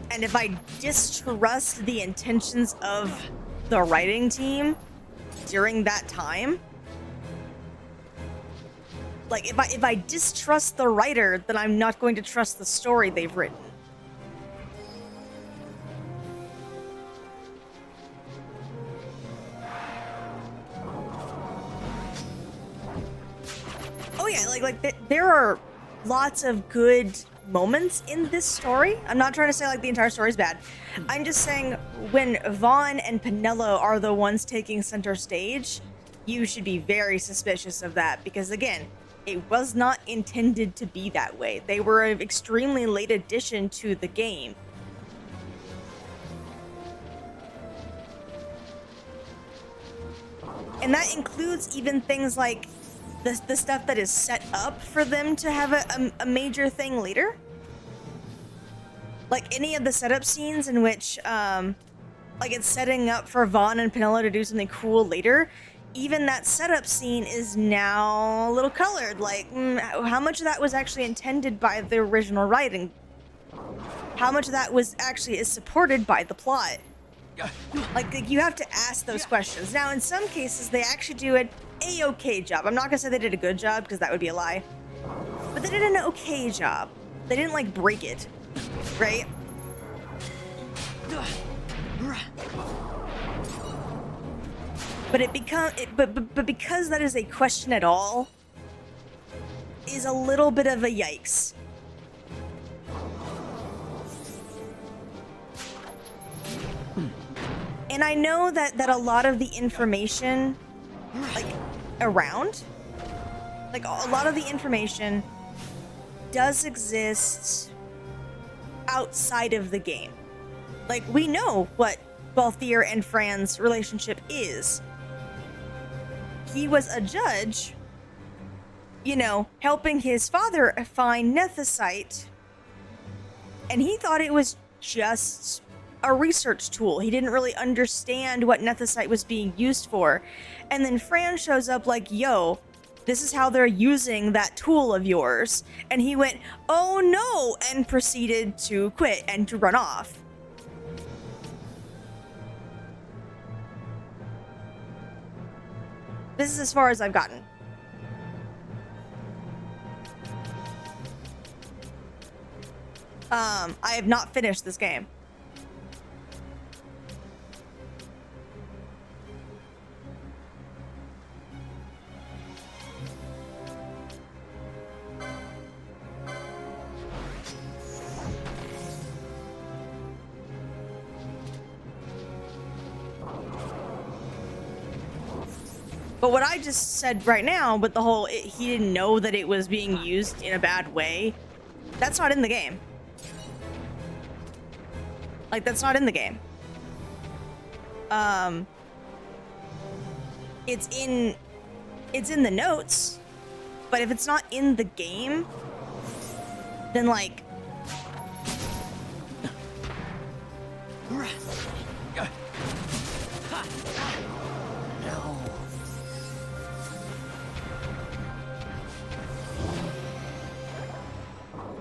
And if I distrust the intentions of the writing team during that time, like if I distrust the writer, then I'm not going to trust the story they've written. Oh yeah, there are lots of good moments in this story. I'm not trying to say like the entire story is bad. I'm just saying when Vaughn and Penelo are the ones taking center stage, you should be very suspicious of that because again, it was not intended to be that way. They were an extremely late addition to the game. And that includes even things like the stuff that is set up for them to have a major thing later. Like any of the setup scenes in which, like it's setting up for Vaughn and Penelo to do something cool later, even that setup scene is now a little colored. Like, how much of that was actually intended by the original writing? How much of that was actually is supported by the plot? Like you have to ask those questions. Now, in some cases, they actually do an a-okay job. I'm not gonna say they did a good job because that would be a lie, but they did an okay job. They didn't like break it, right? But because that is a question at all, is a little bit of a yikes. And I know that a lot of the information, like, around, like, a lot of the information does exist outside of the game. Like, we know what Balthier and Fran's relationship is. He was a judge, you know, helping his father find nethicite, and he thought it was just a research tool. He didn't really understand what nethicite was being used for. And then Fran shows up like, yo, this is how they're using that tool of yours. And he went, oh no, and proceeded to quit and to run off. This is as far as I've gotten. I have not finished this game. But what I just said right now with the whole, he didn't know that it was being used in a bad way, that's not in the game. Like, that's not in the game. It's in the notes, but if it's not in the game, then like,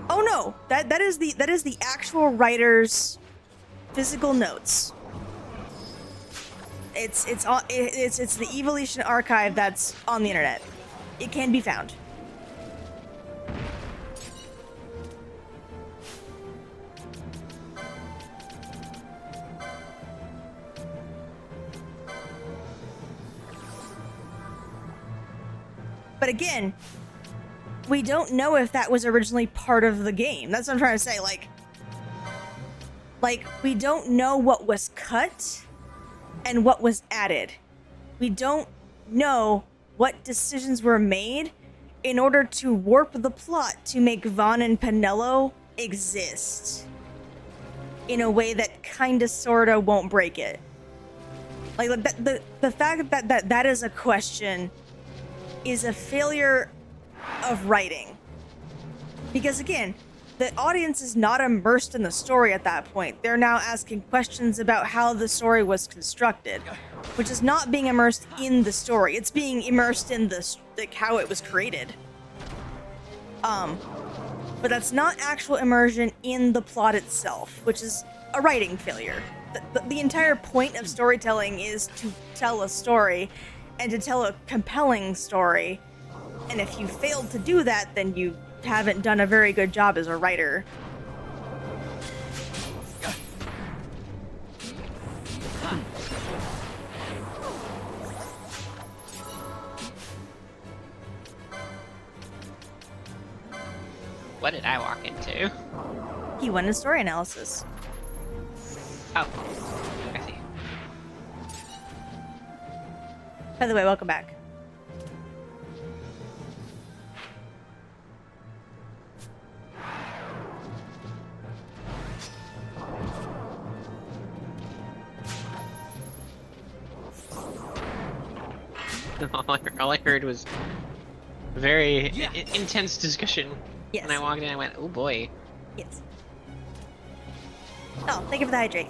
oh no, that is the actual writer's physical notes. It's the Evolution archive that's on the internet. It can be found. But again, we don't know if that was originally part of the game. That's what I'm trying to say. Like we don't know what was cut and what was added. We don't know what decisions were made in order to warp the plot to make Vaughn and Penelo exist in a way that kinda sorta won't break it. Like the fact that is a question is a failure of writing. Because again, the audience is not immersed in the story at that point. They're now asking questions about how the story was constructed. which is not being immersed in the story. It's being immersed in like how it was created. But that's not actual immersion in the plot itself, which is a writing failure. The entire point of storytelling is to tell a story and to tell a compelling story. And if you failed to do that, then you haven't done a very good job as a writer. What did I walk into? He went in story analysis. Oh, I see. By the way, welcome back. All I heard was very intense discussion. Yes. And I walked in and I went, oh boy. Yes. Oh, thank you for the hydrate.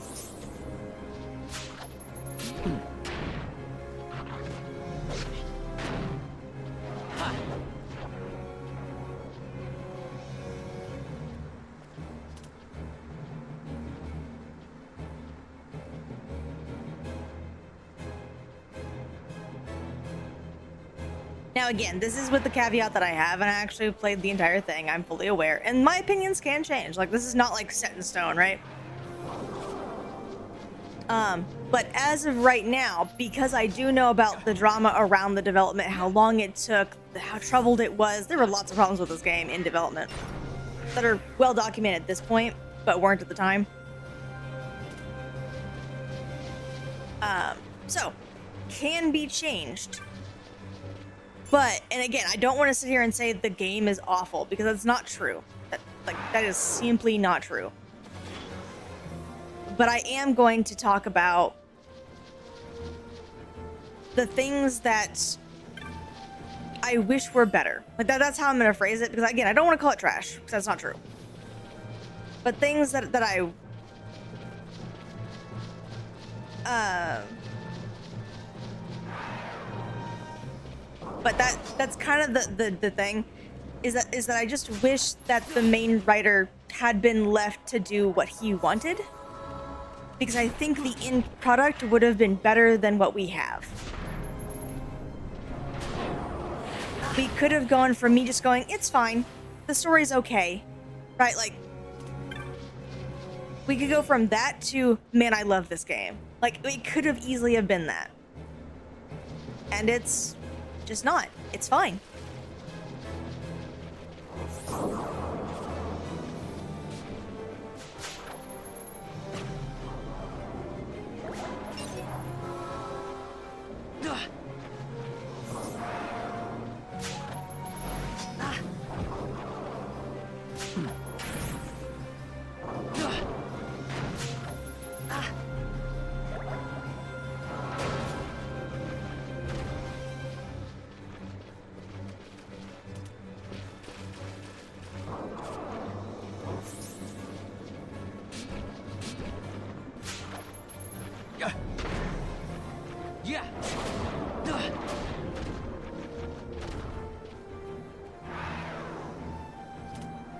Now again, this is with the caveat that I haven't actually played the entire thing. I'm fully aware. And my opinions can change. Like, this is not like set in stone, right? But as of right now, because I do know about the drama around the development, how long it took, how troubled it was, there were lots of problems with this game in development that are well documented at this point, but weren't at the time. So, can be changed. But, and again, I don't want to sit here and say the game is awful, because that's not true. That is simply not true. But I am going to talk about the things that I wish were better. Like that's how I'm going to phrase it, because again, I don't want to call it trash, because that's not true. But things that I... But that's kind of the thing, is that I just wish that the main writer had been left to do what he wanted, because I think the end product would have been better than what we have. We could have gone from me just going, it's fine, the story's okay, right? Like, we could go from that to, man, I love this game. Like, it could have easily have been that. And it's just not. It's fine. Yeah.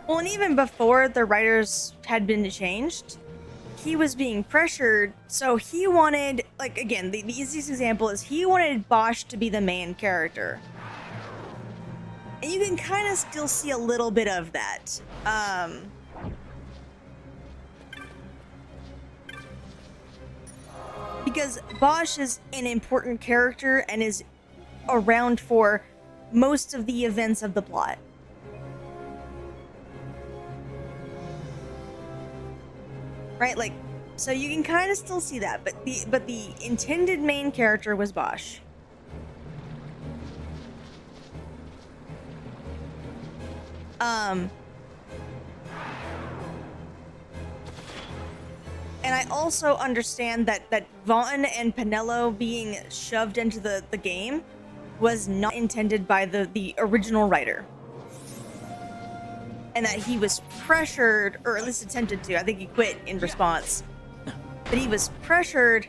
Well, and even before the writers had been changed, he was being pressured, so he wanted, like, again, the easiest example is he wanted Bosch to be the main character. And you can kind of still see a little bit of that. Because Bosch is an important character and is around for most of the events of the plot. Right, like, so you can kind of still see that, but the intended main character was Bosch. And I also understand that Vaughn and Pinello being shoved into the game was not intended by the original writer. And that he was pressured, or at least attempted to. I think he quit in response. But he was pressured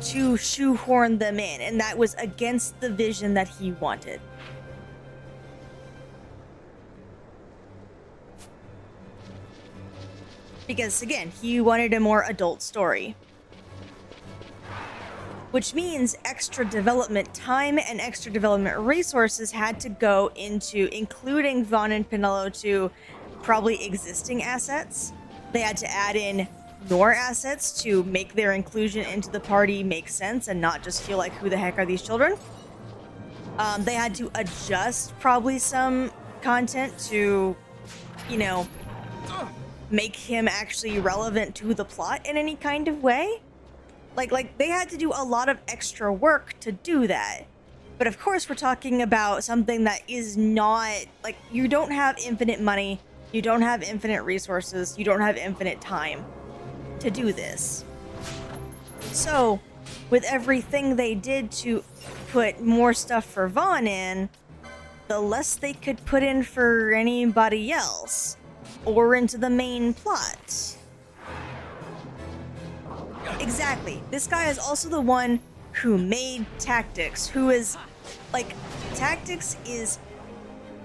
to shoehorn them in, and that was against the vision that he wanted. Because again, he wanted a more adult story. Which means extra development time and extra development resources had to go into including Vaughn and Pinello to probably existing assets. They had to add in more assets to make their inclusion into the party make sense and not just feel like, who the heck are these children? They had to adjust probably some content to, you know, make him actually relevant to the plot in any kind of way. Like they had to do a lot of extra work to do that. But of course, we're talking about something that is not, like, you don't have infinite money, you don't have infinite resources, you don't have infinite time to do this. So, with everything they did to put more stuff for Vaughn in, the less they could put in for anybody else, or into the main plot. Exactly. This guy is also the one who made Tactics, who is, like, Tactics is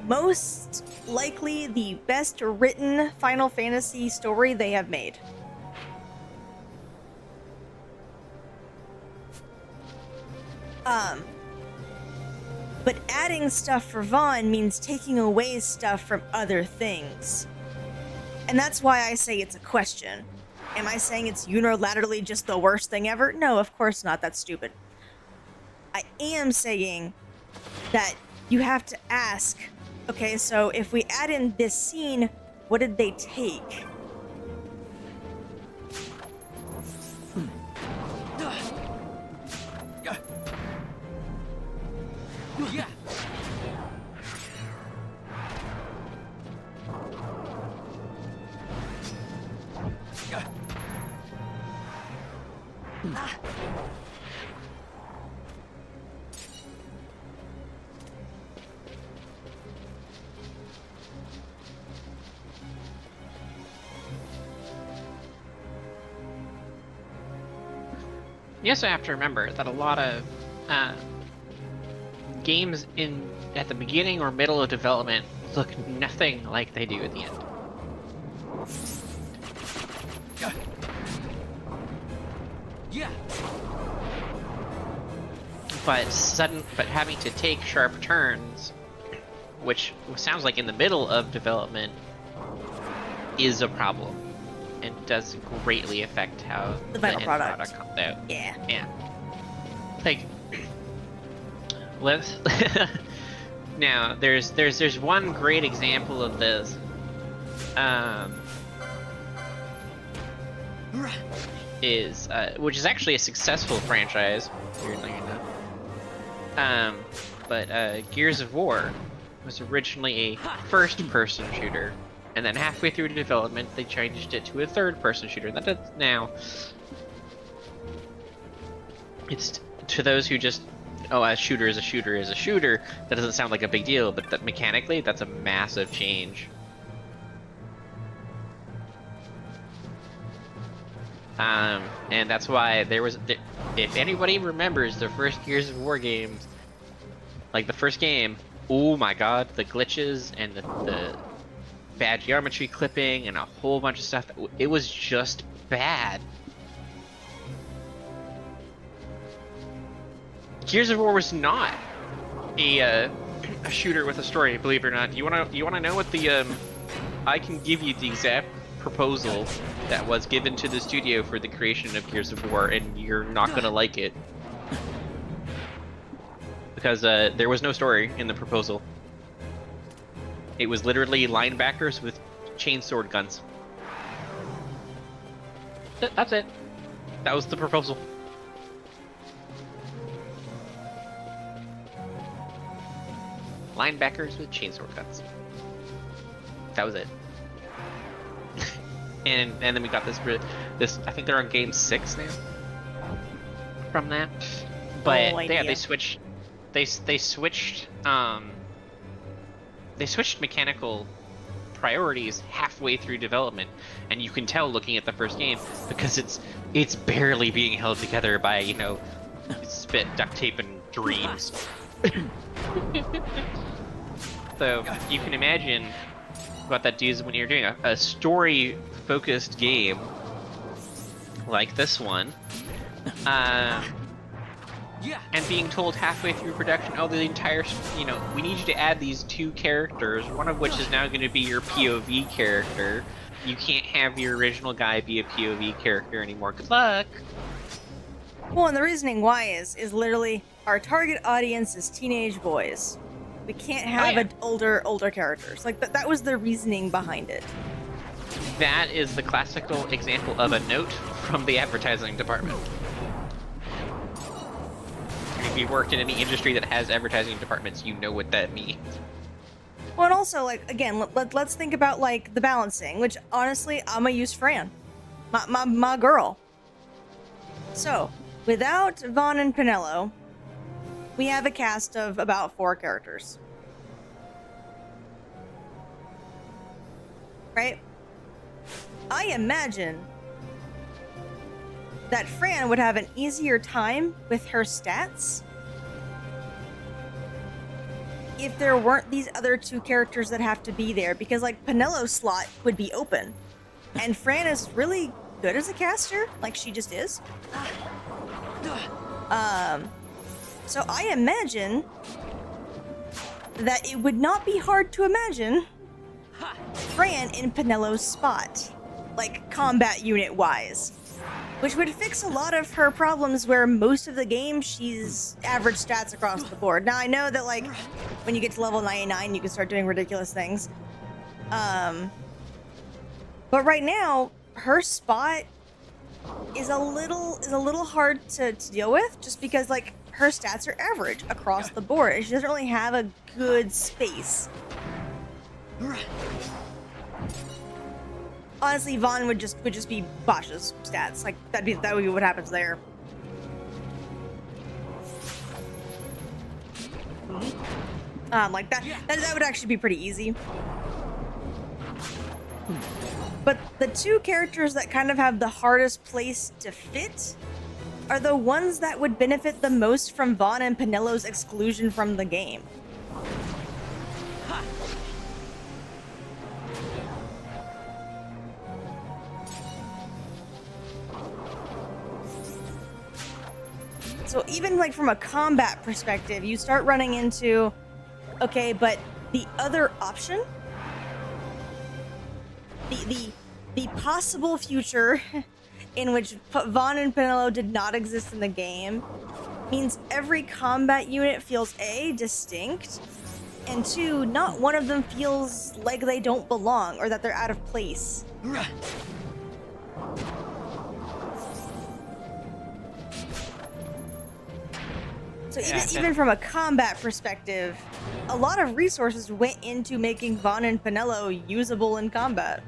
most likely the best written Final Fantasy story they have made. But adding stuff for Vaughn means taking away stuff from other things. And that's why I say it's a question. Am I saying it's unilaterally just the worst thing ever? No, of course not. That's stupid. I am saying that you have to ask, okay, so if we add in this scene, what did they take? Yeah. You also have to remember that a lot of games at the beginning or middle of development look nothing like they do at the end. Yeah. But having to take sharp turns, which sounds like in the middle of development, is a problem, and does greatly affect how The final end product comes out. Yeah. Yeah. Like, let's now there's one great example of this. Which is actually a successful franchise. Weirdly enough. But Gears of War was originally a first-person shooter, and then halfway through development, they changed it to a third-person shooter. That is now. It's to those who just, oh, a shooter is a shooter is a shooter. That doesn't sound like a big deal, but that mechanically, that's a massive change. And that's why there was, if anybody remembers the first Gears of War games, like the first game, oh my god, the glitches and the bad geometry clipping and a whole bunch of stuff, it was just bad. Gears of War was not a shooter with a story, believe it or not. You wanna know what the I can give you the exact proposal that was given to the studio for the creation of Gears of War, and you're not gonna like it. Because there was no story in the proposal. It was literally linebackers with chainsword guns. That's it. That was the proposal. Linebackers with chainsword guns. That was it. and then we got this. I think they're on game 6 now. From that, but yeah, they switched. They switched. They switched mechanical priorities halfway through development, and you can tell looking at the first game because it's barely being held together by, you know, spit, duct tape, and dreams. So you can imagine what that does when you're doing a story-focused game like this one, and being told halfway through production, oh, the entire, you know, we need you to add these 2 characters, one of which is now going to be your POV character. You can't have your original guy be a POV character anymore. Good luck. Well, and the reasoning why is literally our target audience is teenage boys. We can't have older characters. Like that was the reasoning behind it. That is the classical example of a note from the advertising department. If you worked in any industry that has advertising departments, you know what that means. Well, and also, like, again, let's think about, like, the balancing, which, honestly, I'm gonna use Fran. My girl. So, without Vaughn and Pinello, we have a cast of about 4 characters. Right? I imagine that Fran would have an easier time with her stats if there weren't these other 2 characters that have to be there, because like Pinello's slot would be open, and Fran is really good as a caster, like she just is. So I imagine that it would not be hard to imagine Fran in Pinello's spot, like combat unit wise, which would fix a lot of her problems where most of the game she's average stats across the board. Now I know that like when you get to level 99 you can start doing ridiculous things. But right now her spot is a little hard to deal with, just because like her stats are average across the board and she doesn't really have a good space. Honestly, Vaughn would just be Bosch's stats. Like that would be what happens there. Like that would actually be pretty easy. But the 2 characters that kind of have the hardest place to fit are the ones that would benefit the most from Vaughn and Pinello's exclusion from the game. So even like from a combat perspective, you start running into, okay, but the other option, the possible future in which Vaughn and Pinello did not exist in the game, means every combat unit feels A, distinct, and 2, not one of them feels like they don't belong or that they're out of place. So even from a combat perspective, a lot of resources went into making Vaughn and Pinello usable in combat.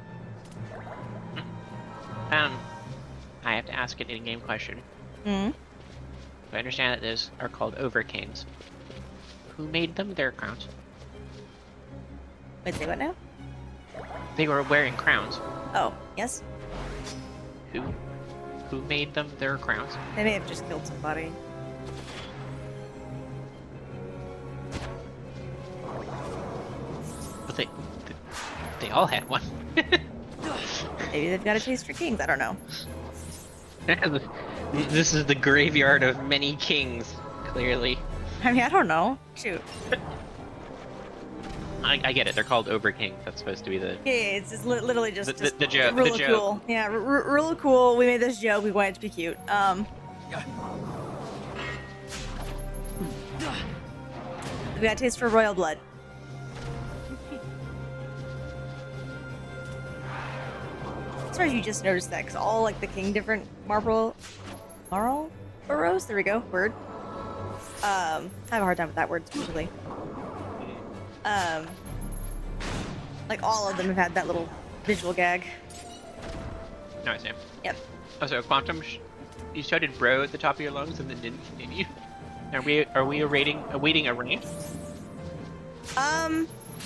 I have to ask an in-game question. Hmm? I understand that those are called Overkings. Who made them their crowns? Wait, say what now? They were wearing crowns. Oh, yes? Who made them their crowns? They may have just killed somebody. But they all had one. Maybe they've got a taste for kings, I don't know. This is the graveyard of many kings, clearly. I mean, I don't know. Shoot. I get it, they're called Overkings. That's supposed to be the... Yeah, it's just literally just the joke. Real The joke. cool. Yeah, real cool. We made this joke, we wanted it to be cute. We got a taste for royal blood. I'm surprised you just noticed that, because all like the king different Marlborough boroughs. There we go. Word. I have a hard time with that word specifically. Like all of them have had that little visual gag. No, I see. Yep. Oh, so Quantum, you started bro at the top of your lungs and then didn't continue. Are we awaiting a rank?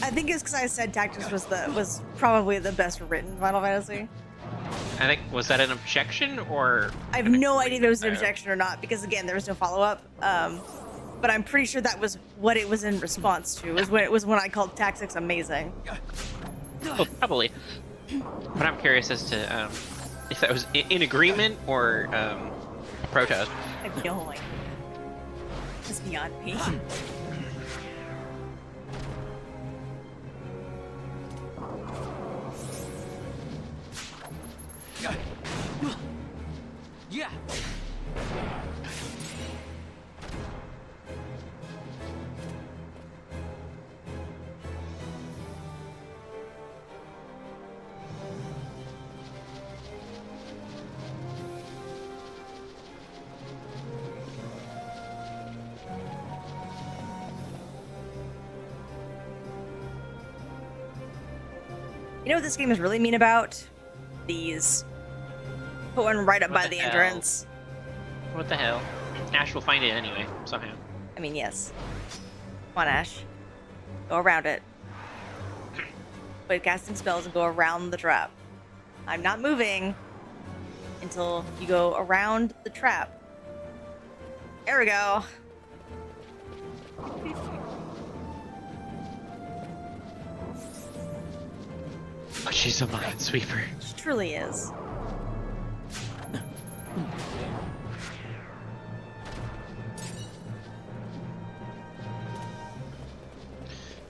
I think it's because I said Tactics was probably the best written Final Fantasy. I think, was that an objection or? I have no idea if it was an objection or not because again there was no follow up. But I'm pretty sure that was what it was in response to. It was when I called Tactics amazing. Oh, probably. But I'm curious as to if that was in agreement or protest. I have no idea. It's beyond me. Yeah. You know what this game is really mean about? These. Put one right up What by the the hell? entrance. What the hell? Ash will find it anyway, somehow. I mean, yes. Come on, Ash. Go around it. Quit casting spells and go around the trap. I'm not moving until you go around the trap. There we go. Oh, she's a minesweeper. She truly is.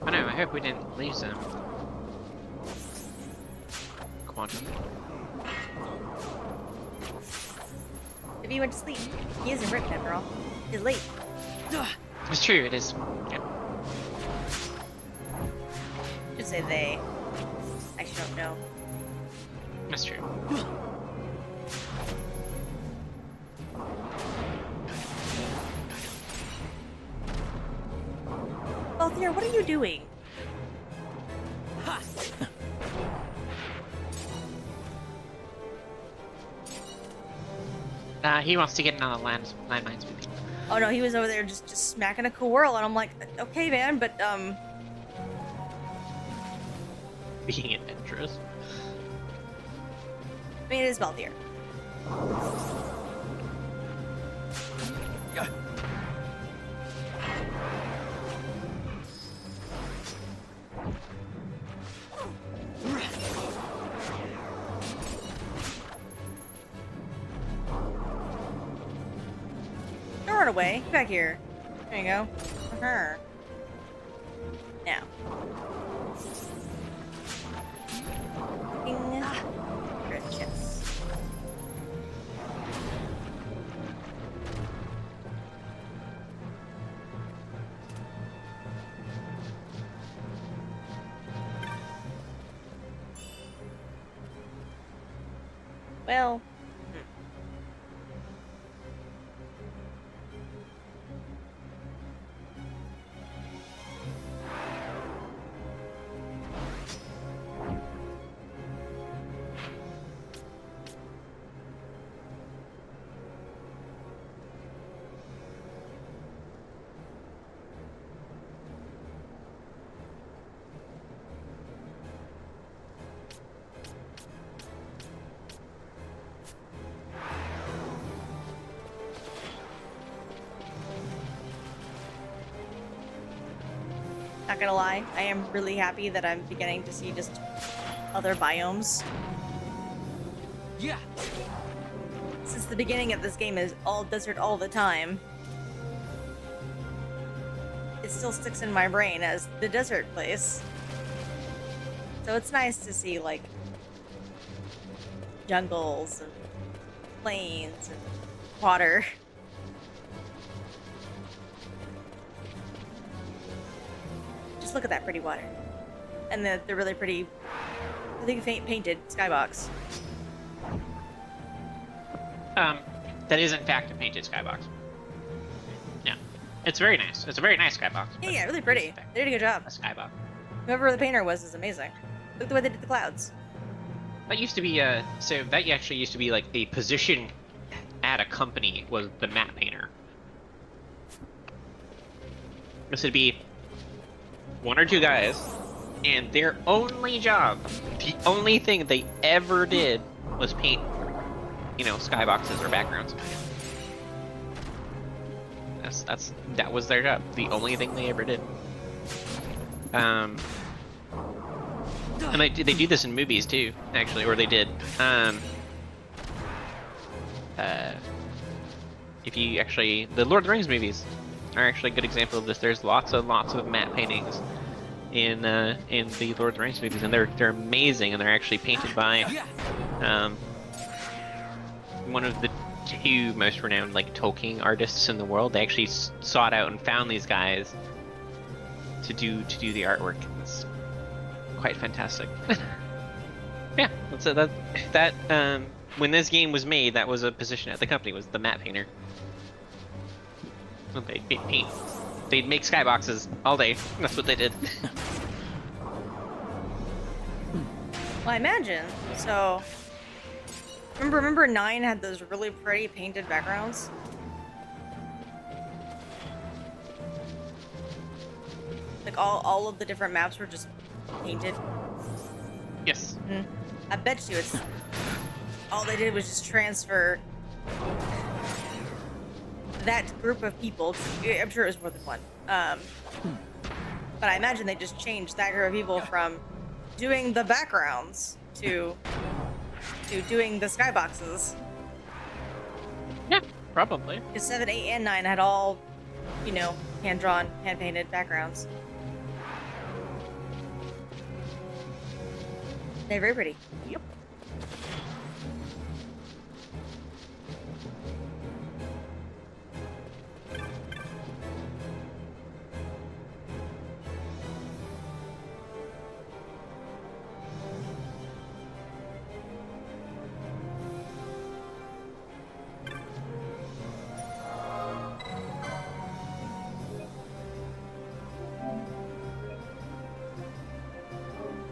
Oh no, I hope we didn't lose them. Come on. Maybe he went to sleep. He isn't written after all. He's late. It's true, it is. Yeah. Should say they. I actually don't know. That's true. Balthier, what are you doing? He wants to get in on the landmines with me. Oh no, he was over there just smacking a cool and I'm like, okay, man, but Being adventurous. I mean, it is Balthier. Don't run away. Get back here. There you go. Uh-huh. Now. Ding. Good chest. Well. Not gonna lie, I am really happy that I'm beginning to see just other biomes. Yeah. Since the beginning of this game is all desert all the time, it still sticks in my brain as the desert place. So it's nice to see, like, jungles and plains and water. Just look at that pretty water. And the really pretty, I think, painted skybox. That is in fact a painted skybox. Yeah. It's very nice. It's a very nice skybox. Yeah, yeah, really pretty. They did a good job. A skybox. Whoever the painter was is amazing. Look at the way they did the clouds. That used to be, so that actually used to be like the position at a company was the map painter. This would be one or two guys And their only job, the only thing they ever did was paint, skyboxes or backgrounds. That was their job. The only thing they ever did. And they do this in movies too, actually, or they did. If you actually, the Lord of the Rings movies are actually a good example of this. There's lots of matte paintings in the Lord of the Rings movies, and they're amazing, and they're actually painted by one of the two most renowned Tolkien artists in the world. They actually sought out and found these guys to do the artwork. It's quite fantastic. Yeah, that when this game was made, that was a position at the company, was the matte painter. They'd paint. They'd make skyboxes all day. That's what they did. Well, I imagine. So, remember 9 had those really pretty painted backgrounds? Like all of the different maps were just painted. Yes. Mm-hmm. I bet you it's all they did was just transfer that group of people. I'm sure it was more than one. But I imagine they just changed that group of people from doing the backgrounds to doing the skyboxes. Yeah, probably. Because 7, 8, and 9 had all, hand-drawn, hand-painted backgrounds. They're very pretty. Yep.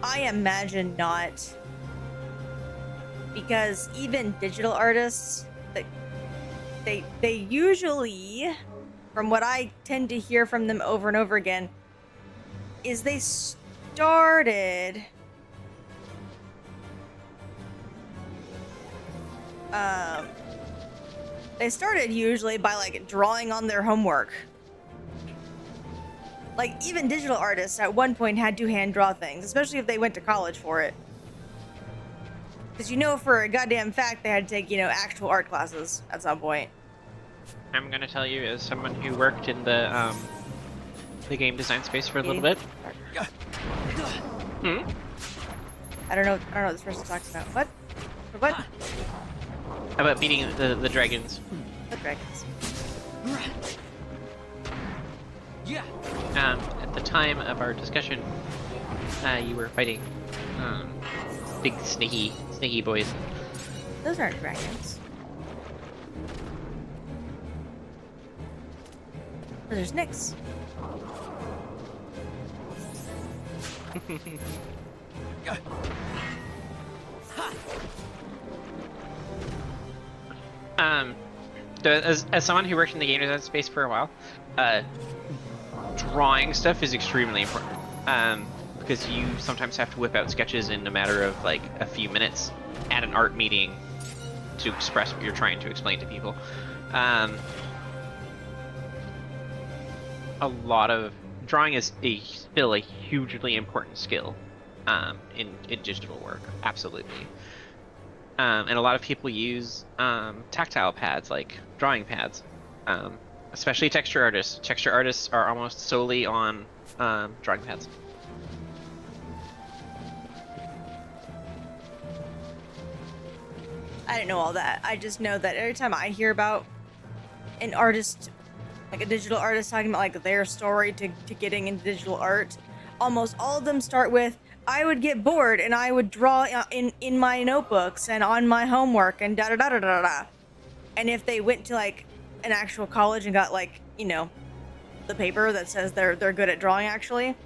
I imagine not, because even digital artists, they usually, from what I tend to hear from them over and over again, is they started usually by drawing on their homework. Even digital artists at one point had to hand draw things, especially if they went to college for it. Because for a goddamn fact they had to take, actual art classes at some point. I'm gonna tell you, as someone who worked in the game design space for a little bit. I don't know what this person talks about. What? What? How about beating the dragons? What dragons? Yeah. At the time of our discussion, you were fighting big snaky boys. Those aren't dragons. Those are snakes. As someone who worked in the game design space for a while, drawing stuff is extremely important. Because you sometimes have to whip out sketches in a matter of a few minutes at an art meeting to express what you're trying to explain to people. A lot of drawing is still a hugely important skill in digital work, absolutely. And a lot of people use tactile pads, like drawing pads, especially texture artists. Texture artists are almost solely on drawing pads. I didn't know all that. I just know that every time I hear about an artist, a digital artist talking about their story to getting into digital art, almost all of them start with, I would get bored and I would draw in my notebooks and on my homework and da da da da da da. And if they went to an actual college and got the paper that says they're good at drawing actually,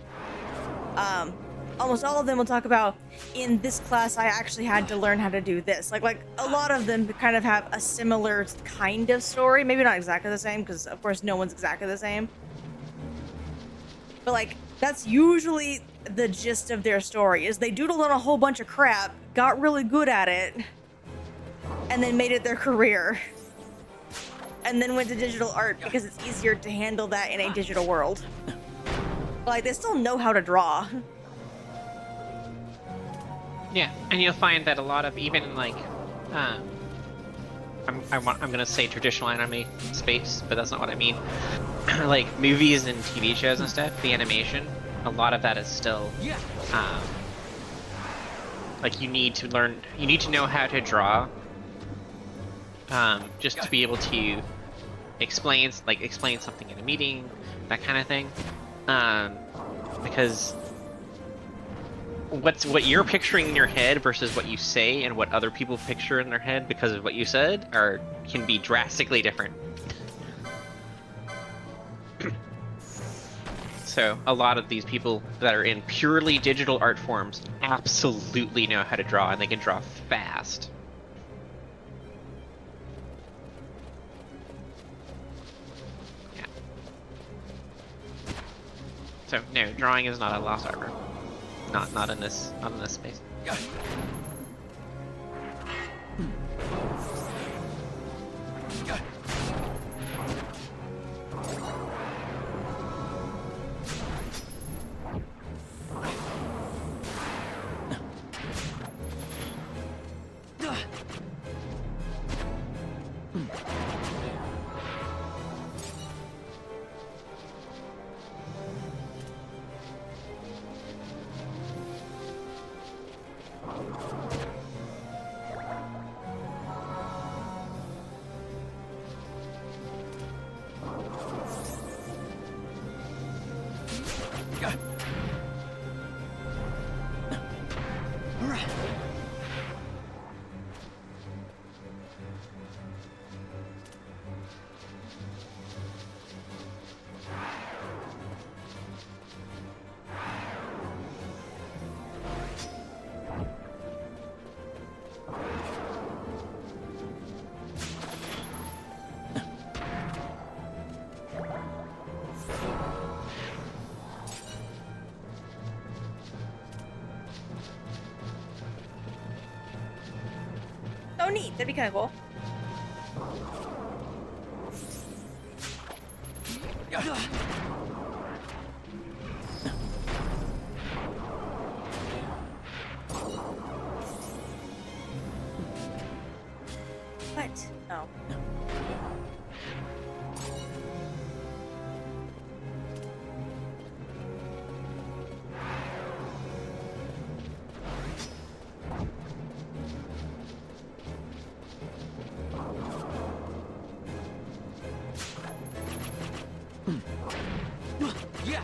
almost all of them will talk about, in this class I actually had to learn how to do this. Like a lot of them kind of have a similar kind of story, maybe not exactly the same, because of course no one's exactly the same, but that's usually the gist of their story. Is they doodled on a whole bunch of crap, got really good at it, and then made it their career. And then went to digital art because it's easier to handle that in a digital world. But, like, they still know how to draw. Yeah, and you'll find that a lot of even like, I'm gonna say traditional anime space, but that's not what I mean. Like movies and TV shows and stuff, the animation, a lot of that is still, like you need to know how to draw, just to be able to explain something in a meeting, that kind of thing, because what you're picturing in your head versus what you say and what other people picture in their head because of what you said can be drastically different. So a lot of these people that are in purely digital art forms absolutely know how to draw, and they can draw fast. Yeah. So no, drawing is not a lost art form. Not in this space. Oh, neat. That'd be kind of cool. What? Oh. Yeah.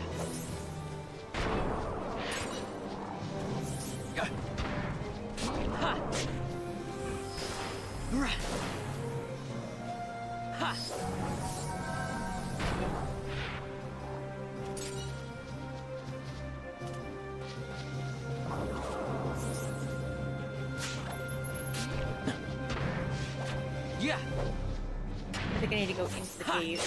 Ha. Right. Ha. Yeah. I think I need to go into the cave.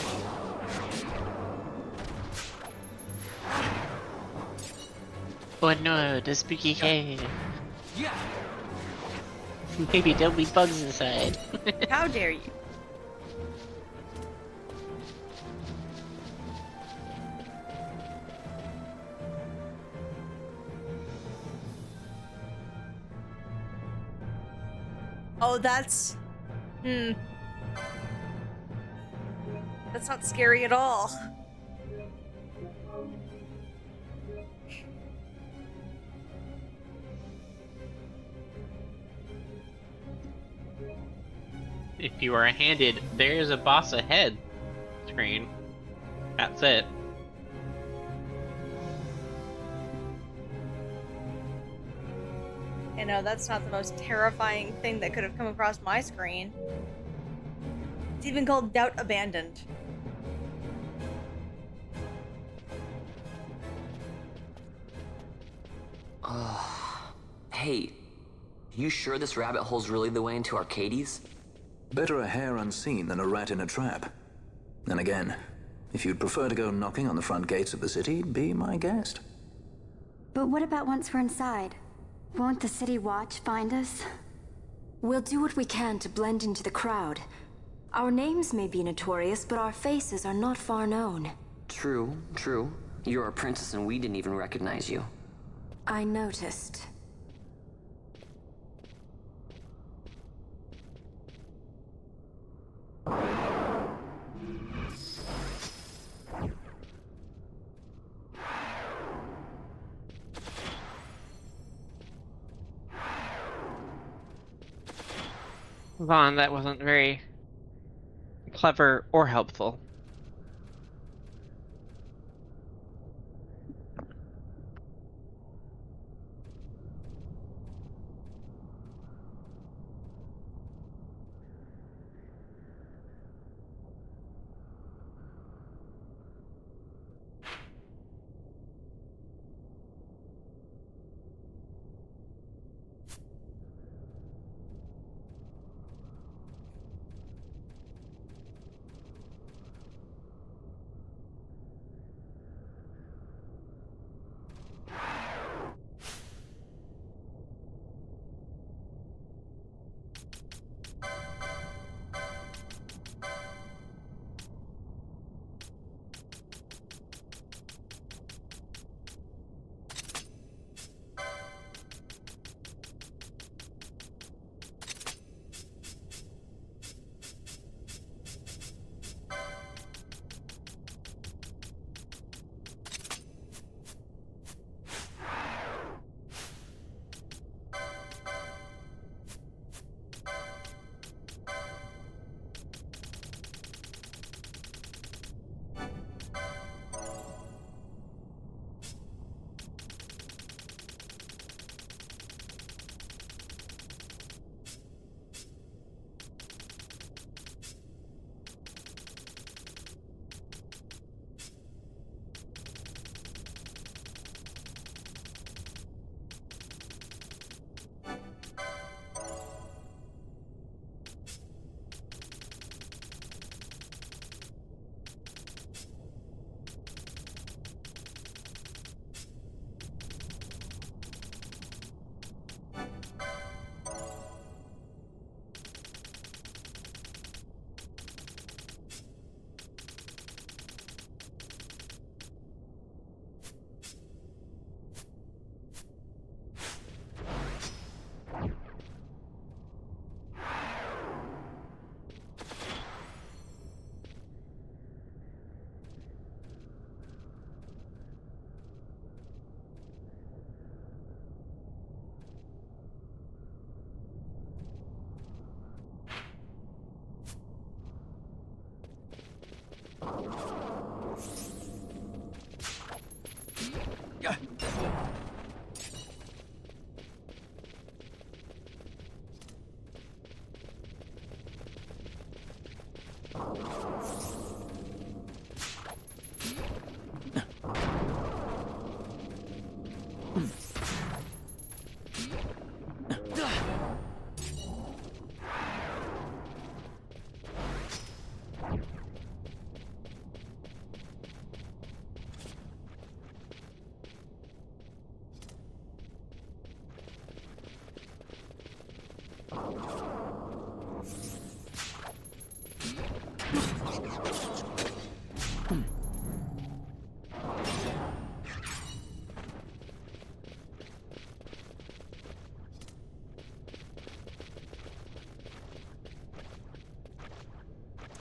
Oh no, the spooky cave. Yeah. Maybe there'll be bugs inside. How dare you? Oh, that's... That's not scary at all. If you are handed, there's a boss ahead screen. That's it. You know, that's not the most terrifying thing that could have come across my screen. It's even called Doubt Abandoned. Hey, you sure this rabbit hole's really the way into Arcades? Better a hare unseen than a rat in a trap. And again, if you'd prefer to go knocking on the front gates of the city, be my guest. But what about once we're inside? Won't the city watch find us? We'll do what we can to blend into the crowd. Our names may be notorious, but our faces are not far known. True, true. You're a princess and we didn't even recognize you. I noticed. Vaughn, that wasn't very clever or helpful.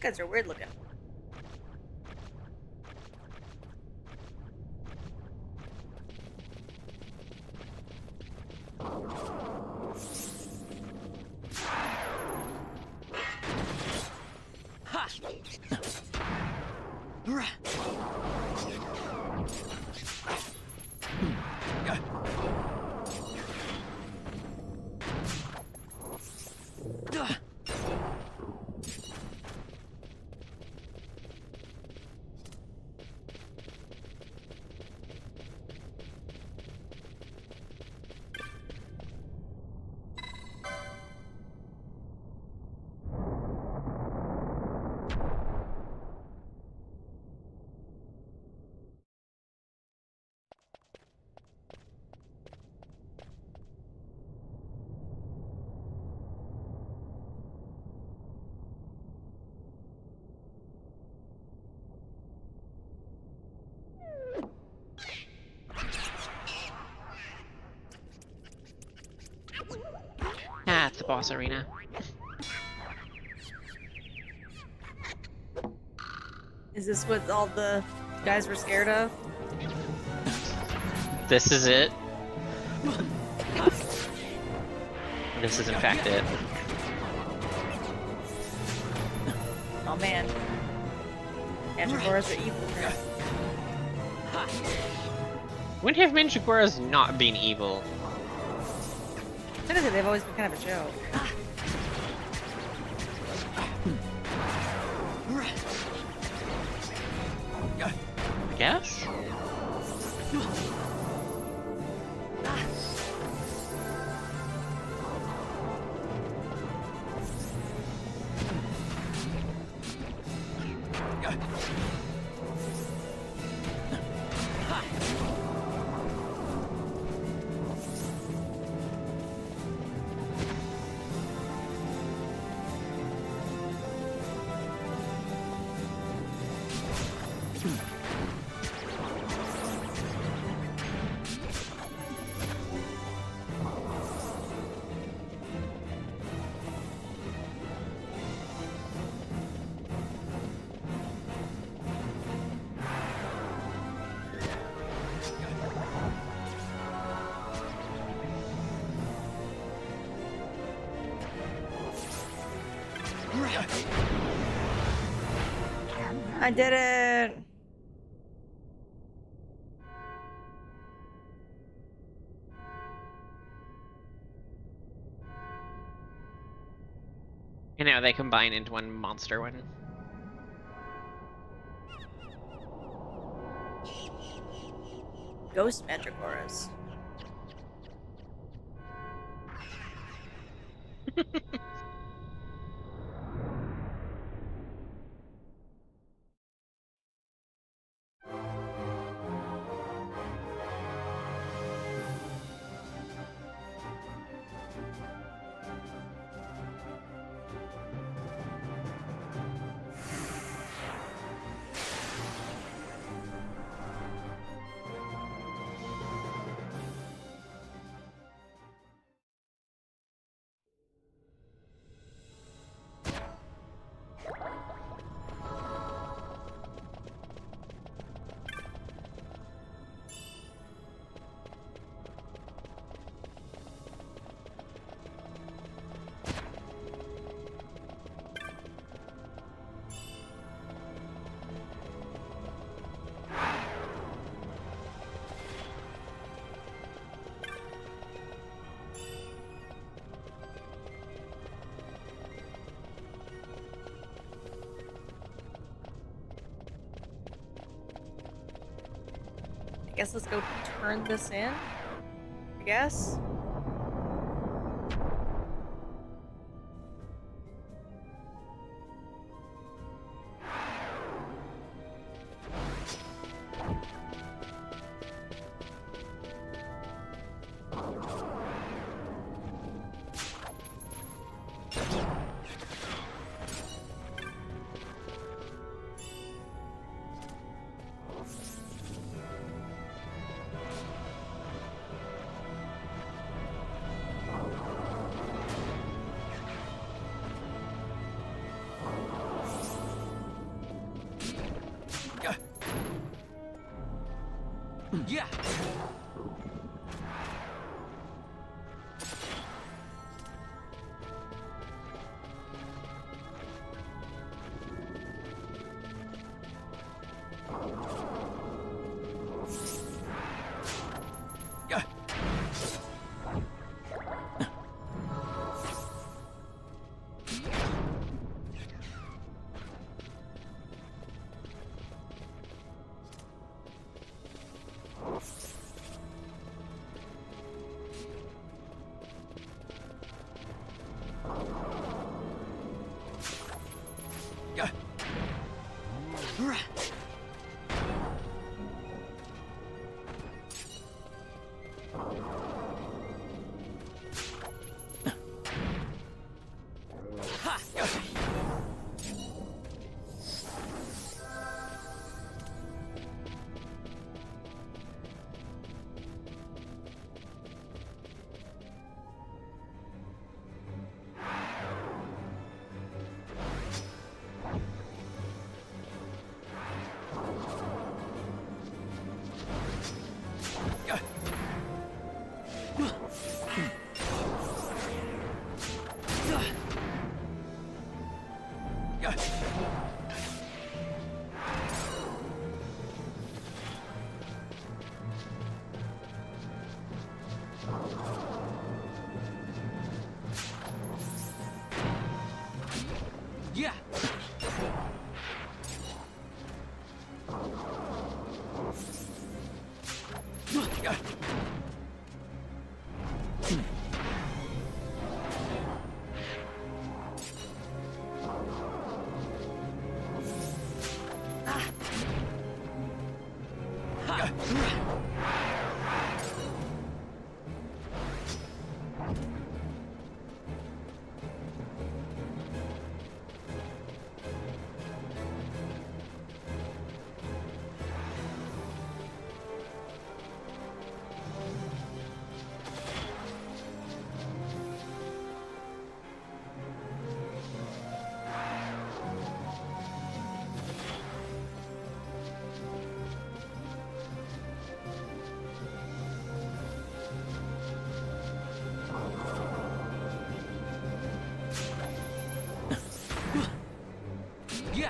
Guys are weird looking. That's the boss arena. Is this what all the guys were scared of? This is it. This is in fact it. Oh man. Manticoras are evil. When have Manticoras not been evil? Technically, they've always been kind of a joke. I guess? I did it! And now they combine into one monster one. Ghost Manticoras. I guess let's go turn this in. I guess. Yeah. Yeah. Yeah.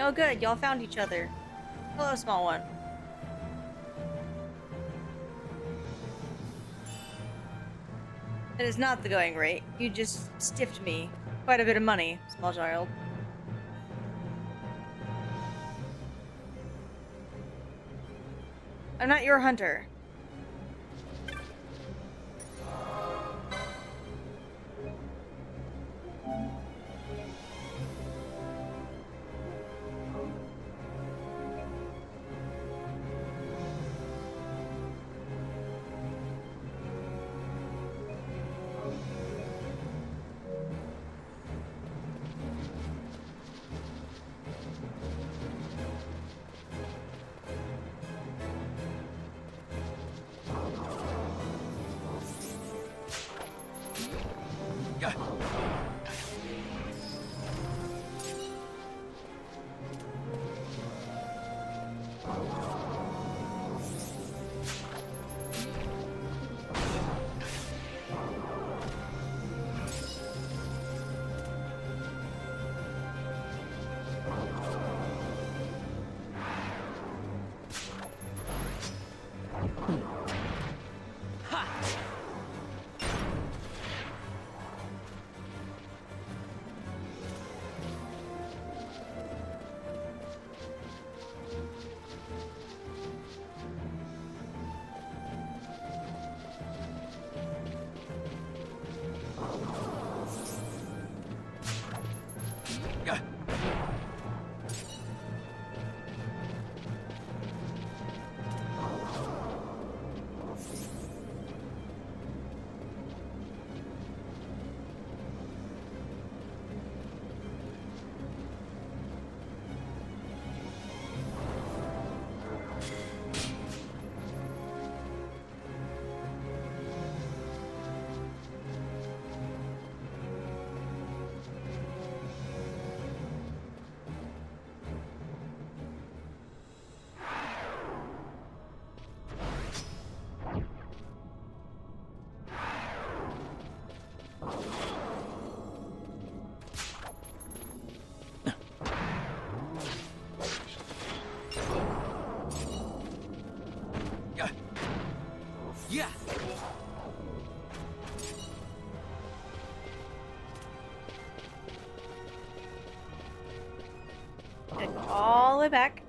Oh, good. Y'all found each other. Hello, small one. It is not the going rate. You just stiffed me quite a bit of money, small child. I'm not your hunter. Yeah. Gonna go all the way back.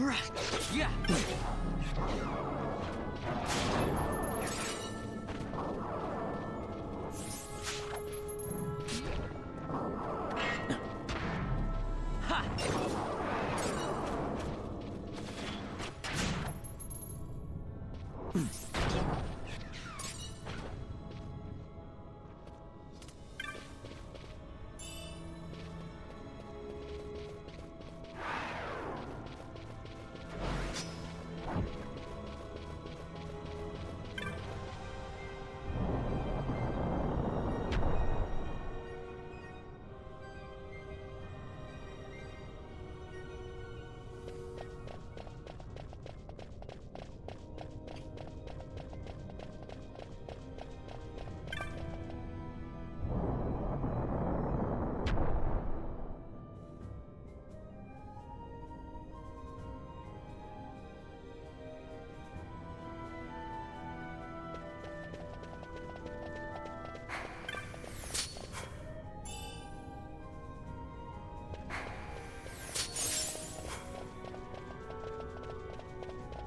Yeah. Ha.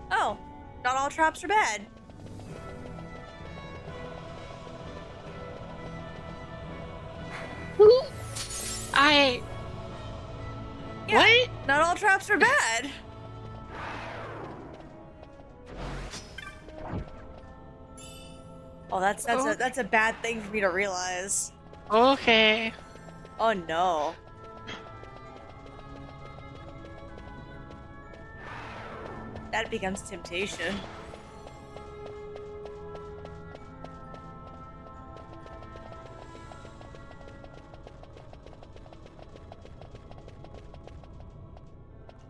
Oh, not all traps are bad. I. Yeah, What? not all traps are bad. Oh, that's a bad thing for me to realize. Okay. Oh no. That becomes temptation.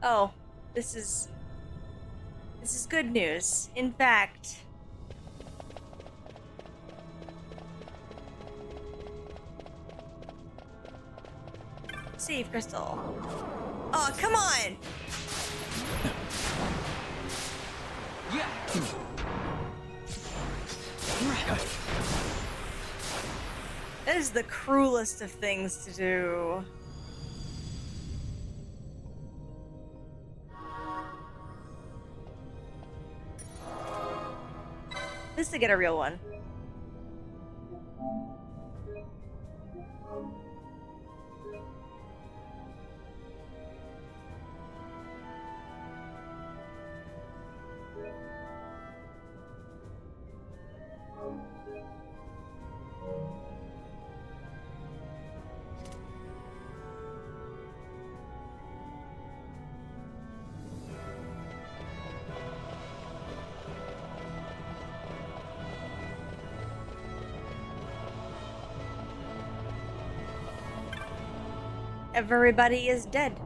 Oh, this is good news. In fact, save crystal. Oh, come on. Yeah. That is the cruelest of things to do. This to get a real one. Everybody is dead.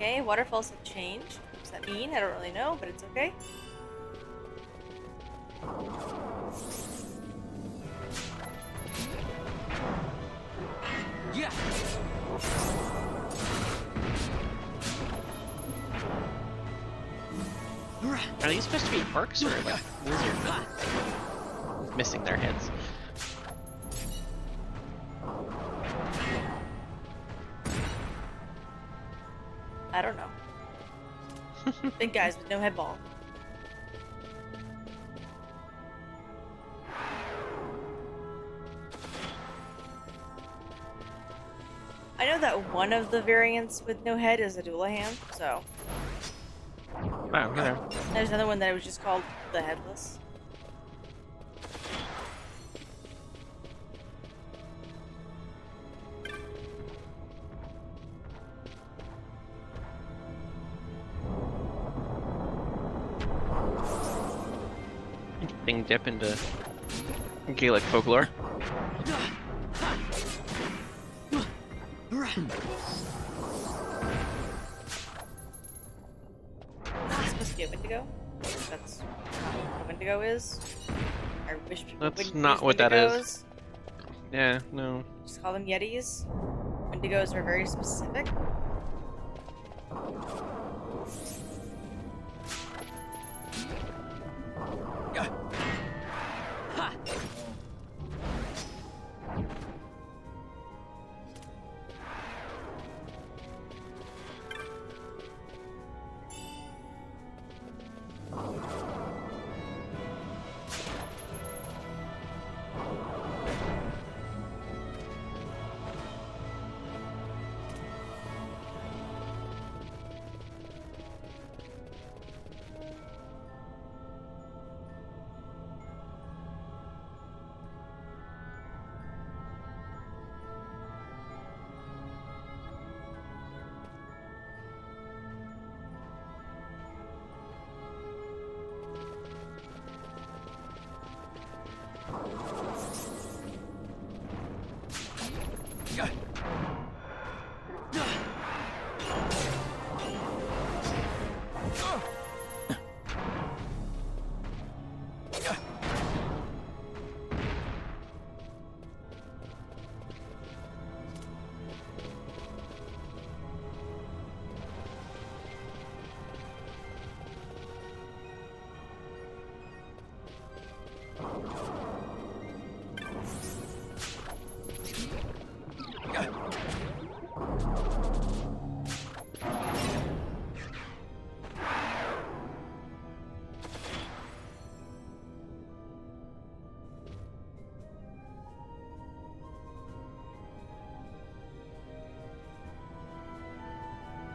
Okay, waterfalls have changed. What does that mean? I don't really know, but it's okay. Yeah. Are these supposed to be orcs or like wizards? Missing their heads. I don't know. Big guys with no head ball. I know that one of the variants with no head is a Doulahan, so Wow, you know. there's another one that was just called the Headless. Interesting dip into Gaelic folklore. Is this supposed to be a Wendigo? That's not what a Wendigo is. I wish people That's wouldn't not use what that is. Wendigos. Yeah, no. Just call them Yetis. Wendigos are very specific. Ha.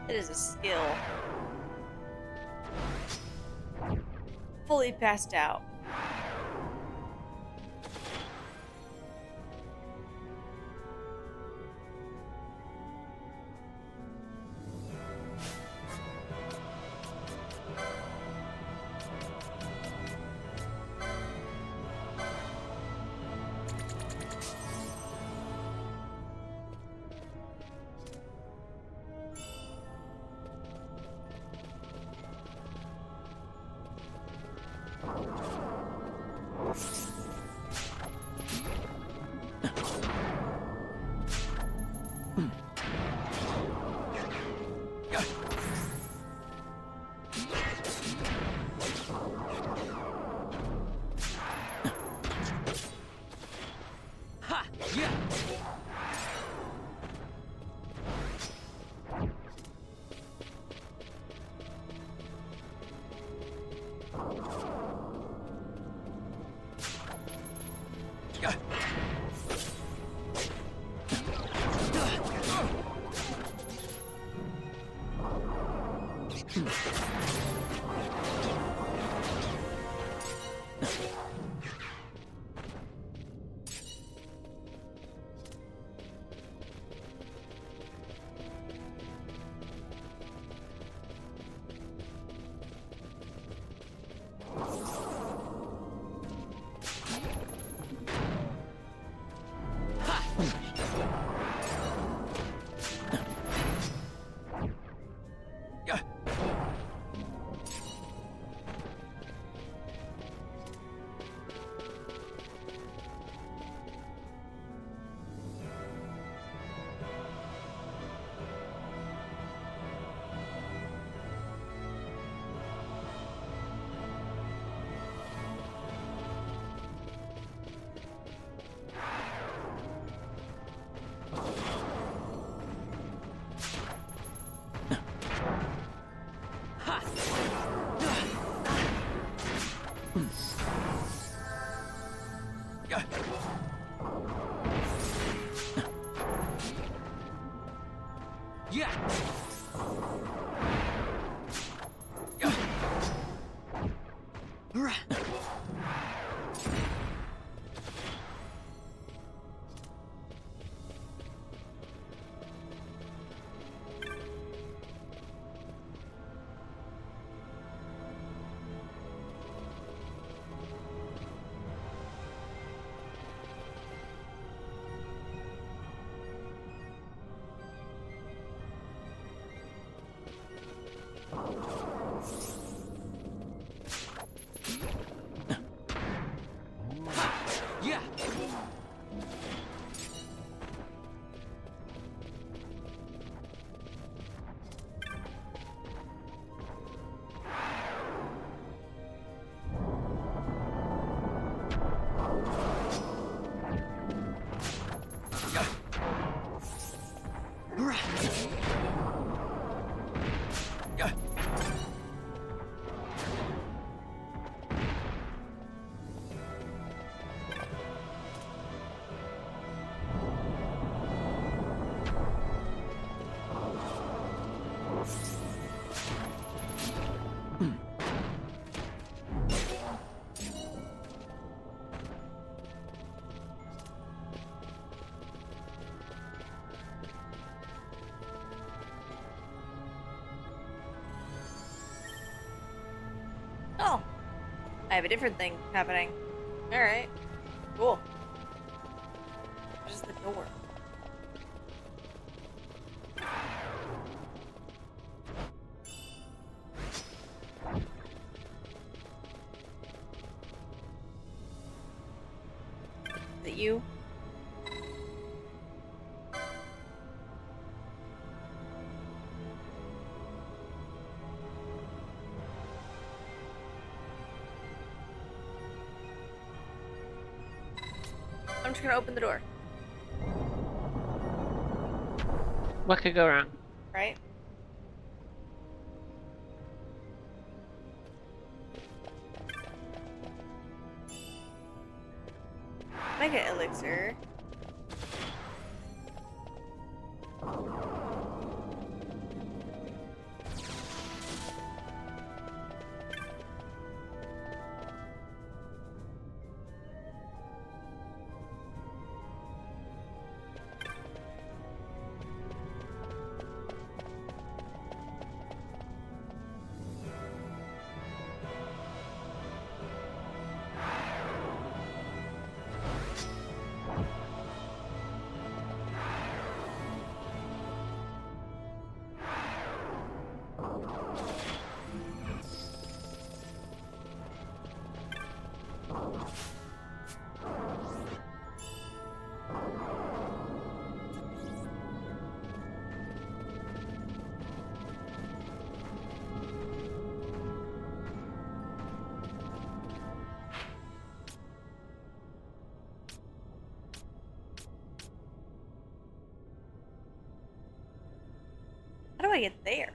It is a skill. Fully passed out. Ha. Yeah. Oh, I have a different thing happening. All right, cool. Just the door. Is it you? I'm just gonna open the door, What could go wrong? right? Mega elixir. How do I get there?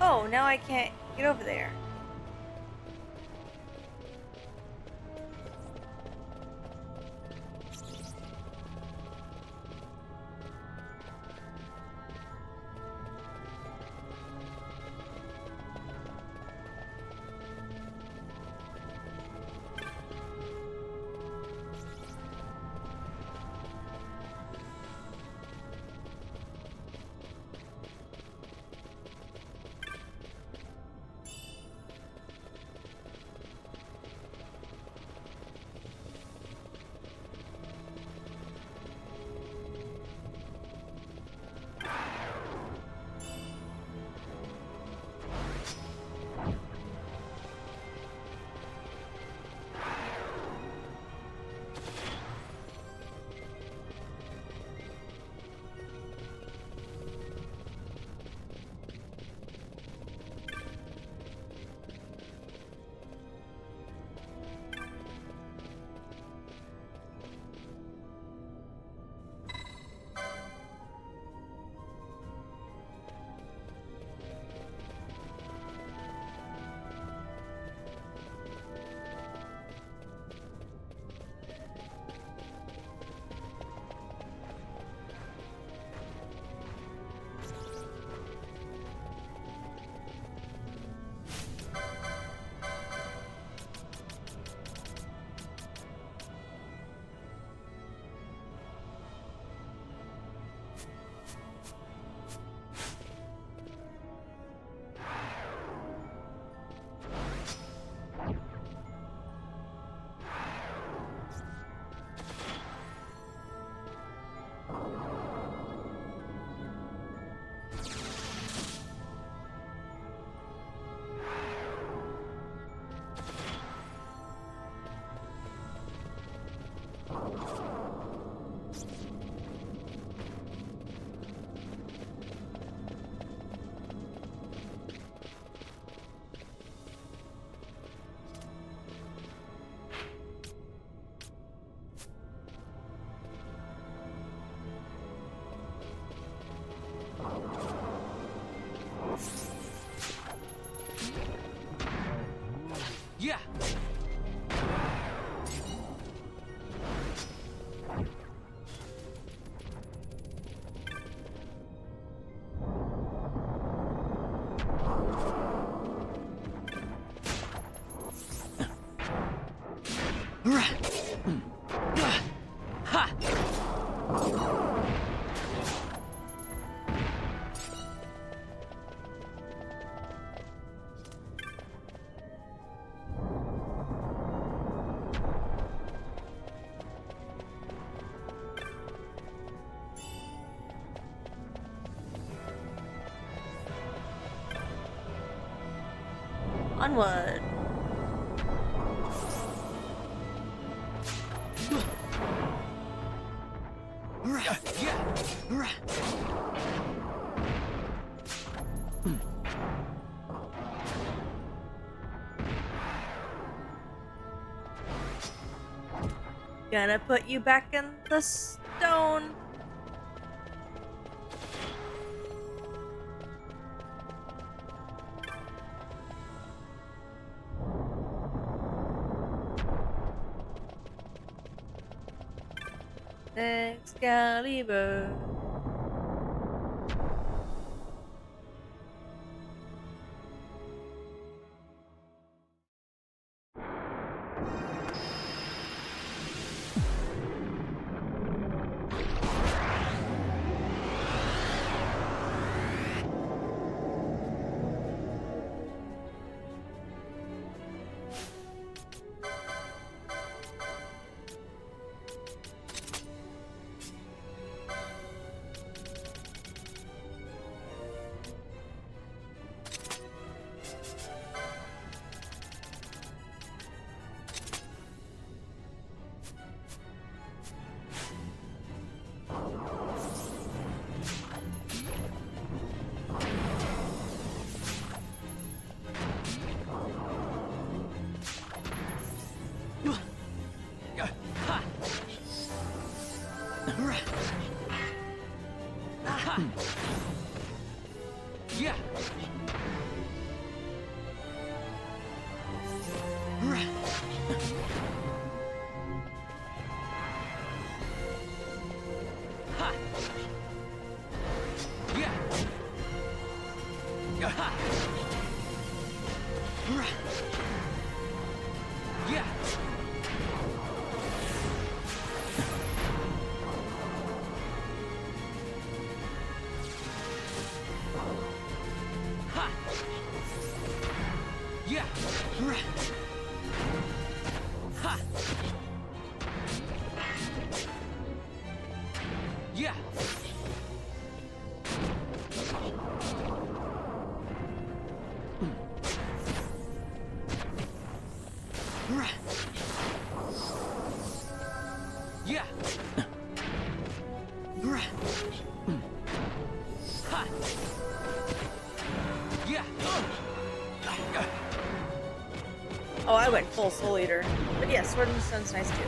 Oh, now I can't get over there. Onward. Gonna put you back in the stone. Excalibur. Oh, I went full Soul Eater. But yeah, Sword and Stone's nice too.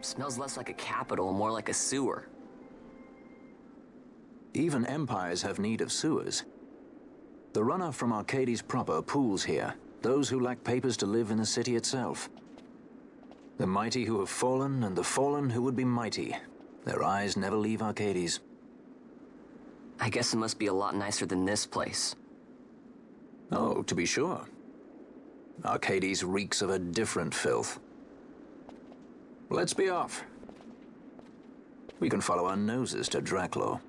Smells less like a capital, more like a sewer. Even empires have need of sewers. The runoff from Arcades proper pools here, those who lack papers to live in the city itself. The mighty who have fallen, and the fallen who would be mighty. Their eyes never leave Arcades. I guess it must be a lot nicer than this place. Oh, to be sure. Arcades reeks of a different filth. Let's be off. We can follow our noses to Draclo.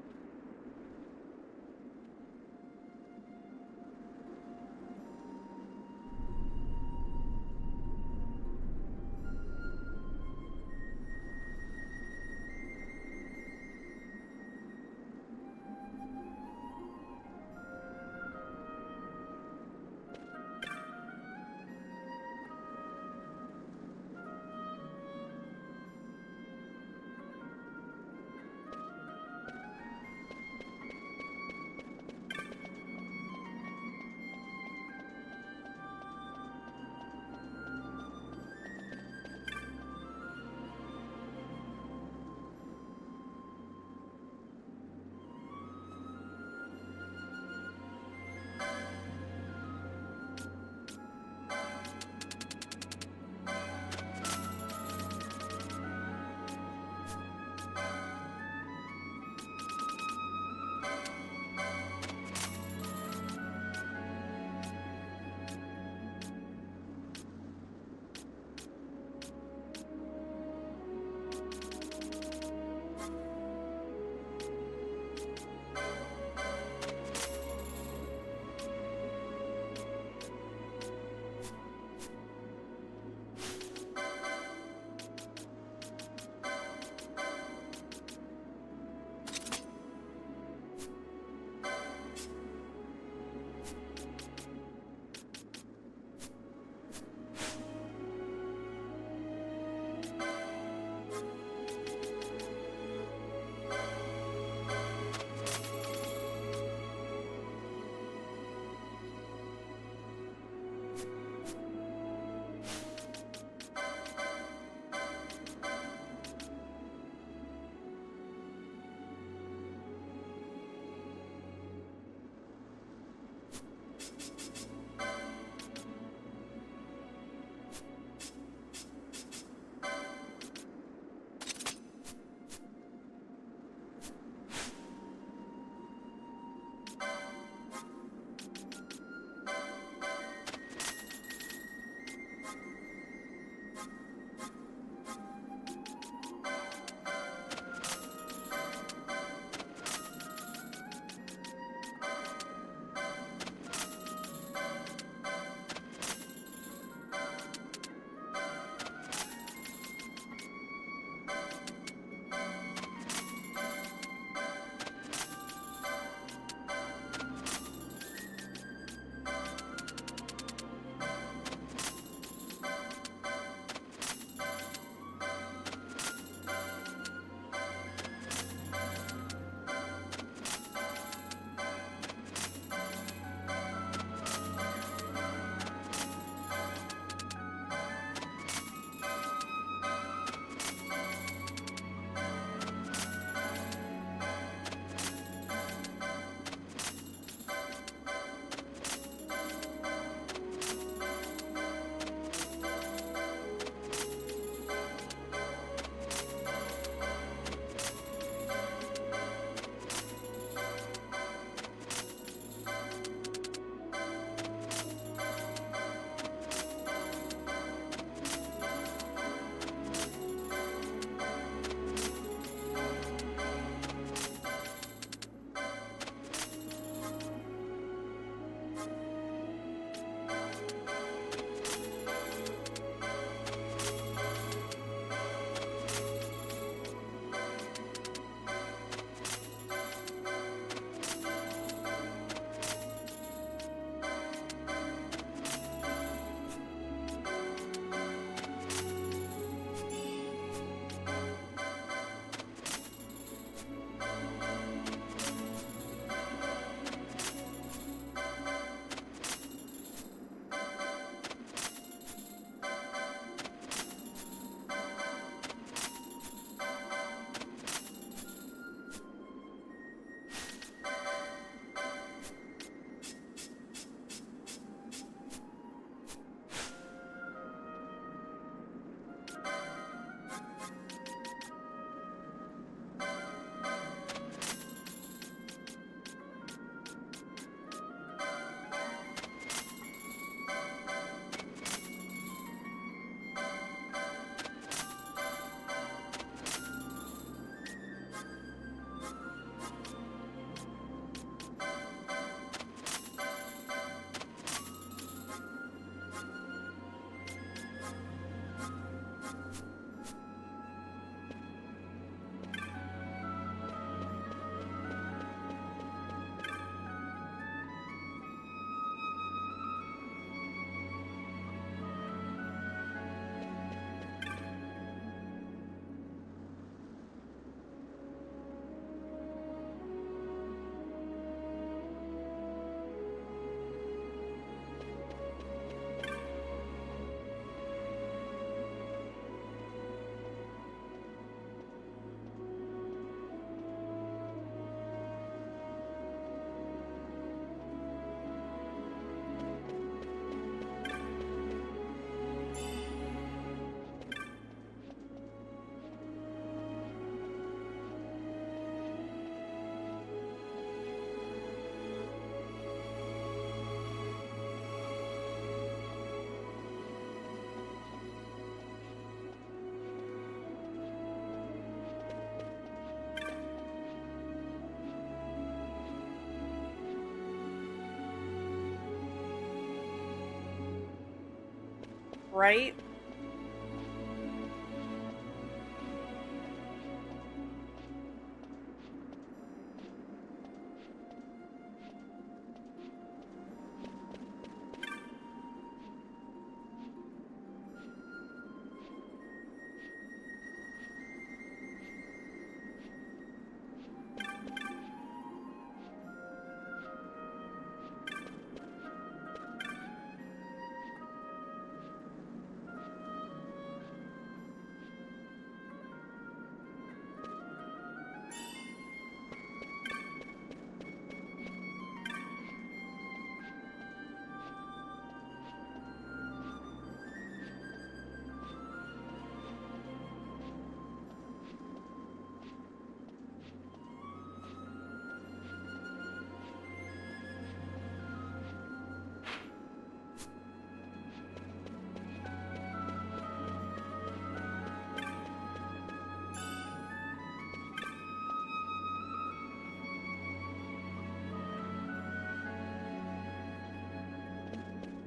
right?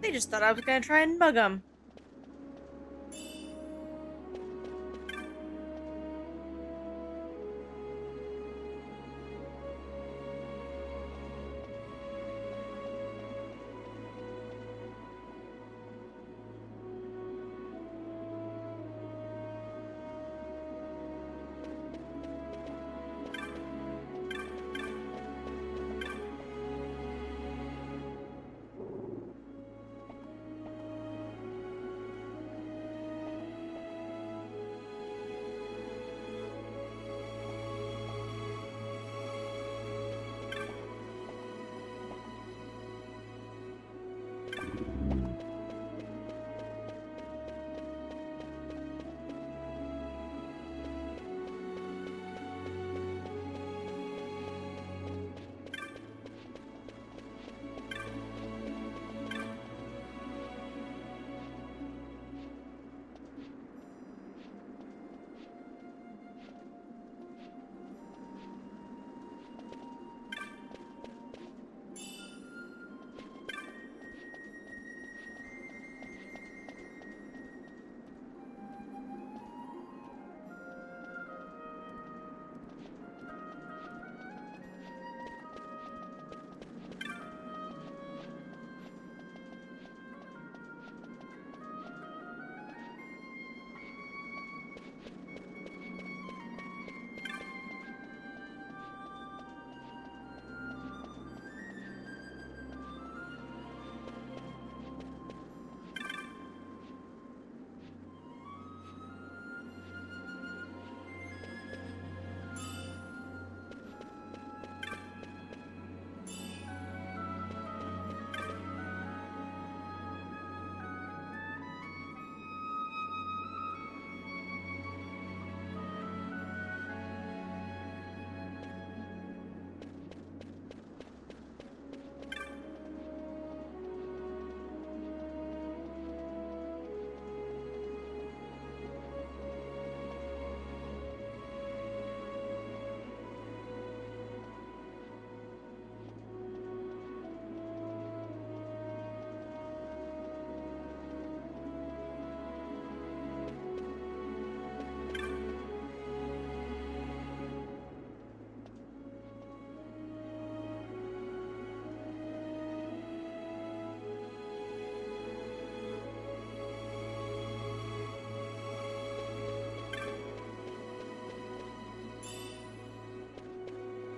They just thought I was gonna try and mug them.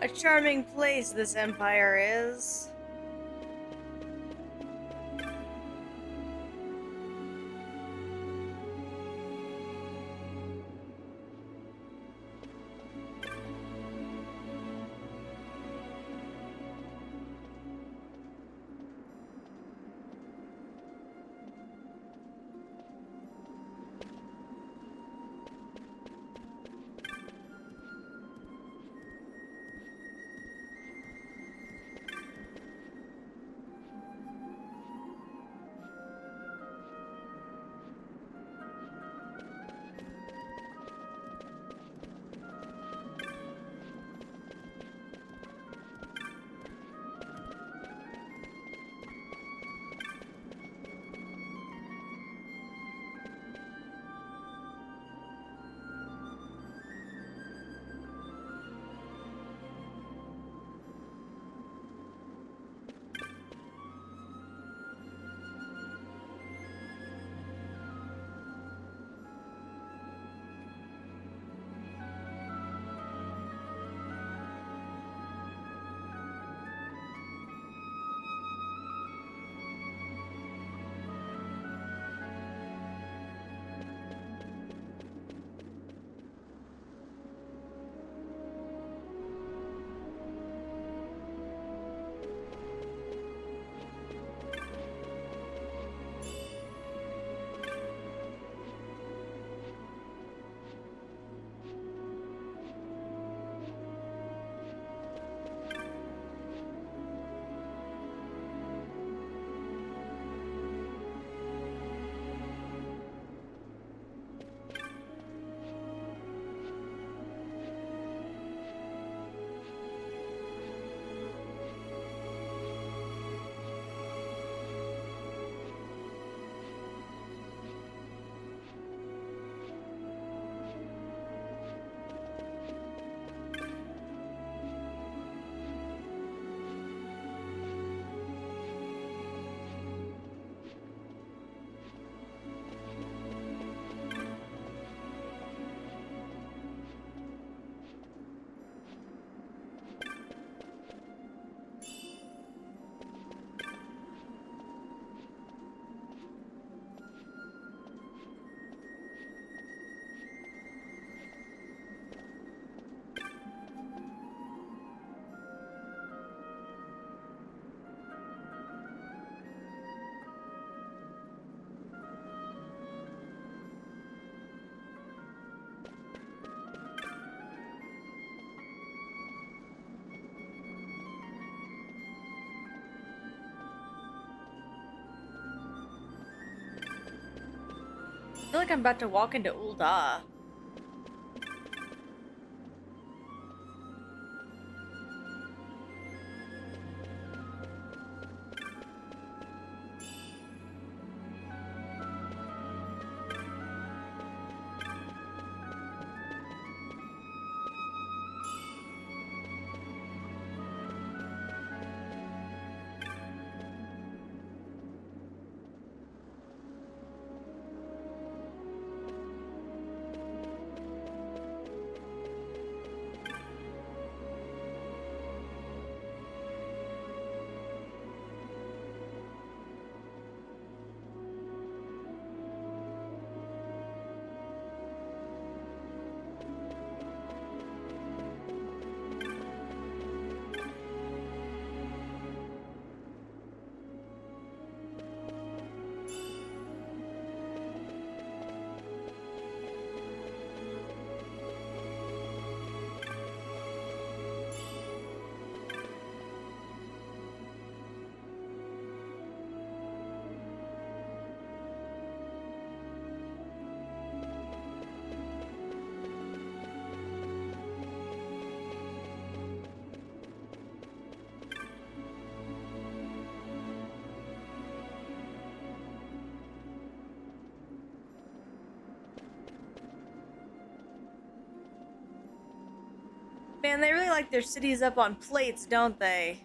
A charming place this empire is. I feel like I'm about to walk into Ul'dah. Man, they really like their cities up on plates, don't they?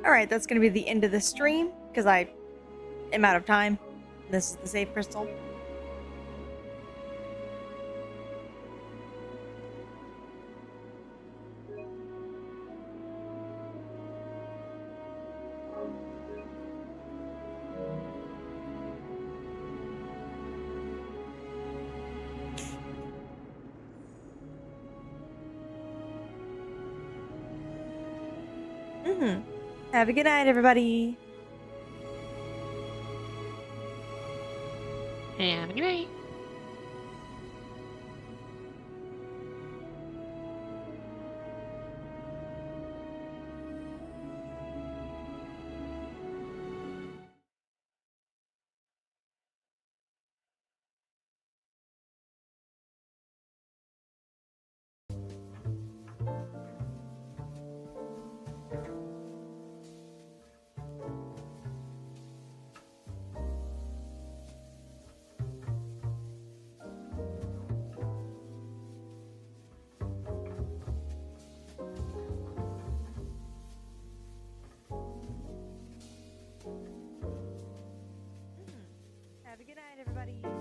Alright, that's gonna be the end of the stream, because I am out of time. This is the save crystal. Have a good night, everybody. Have a good night. Have a good night, everybody.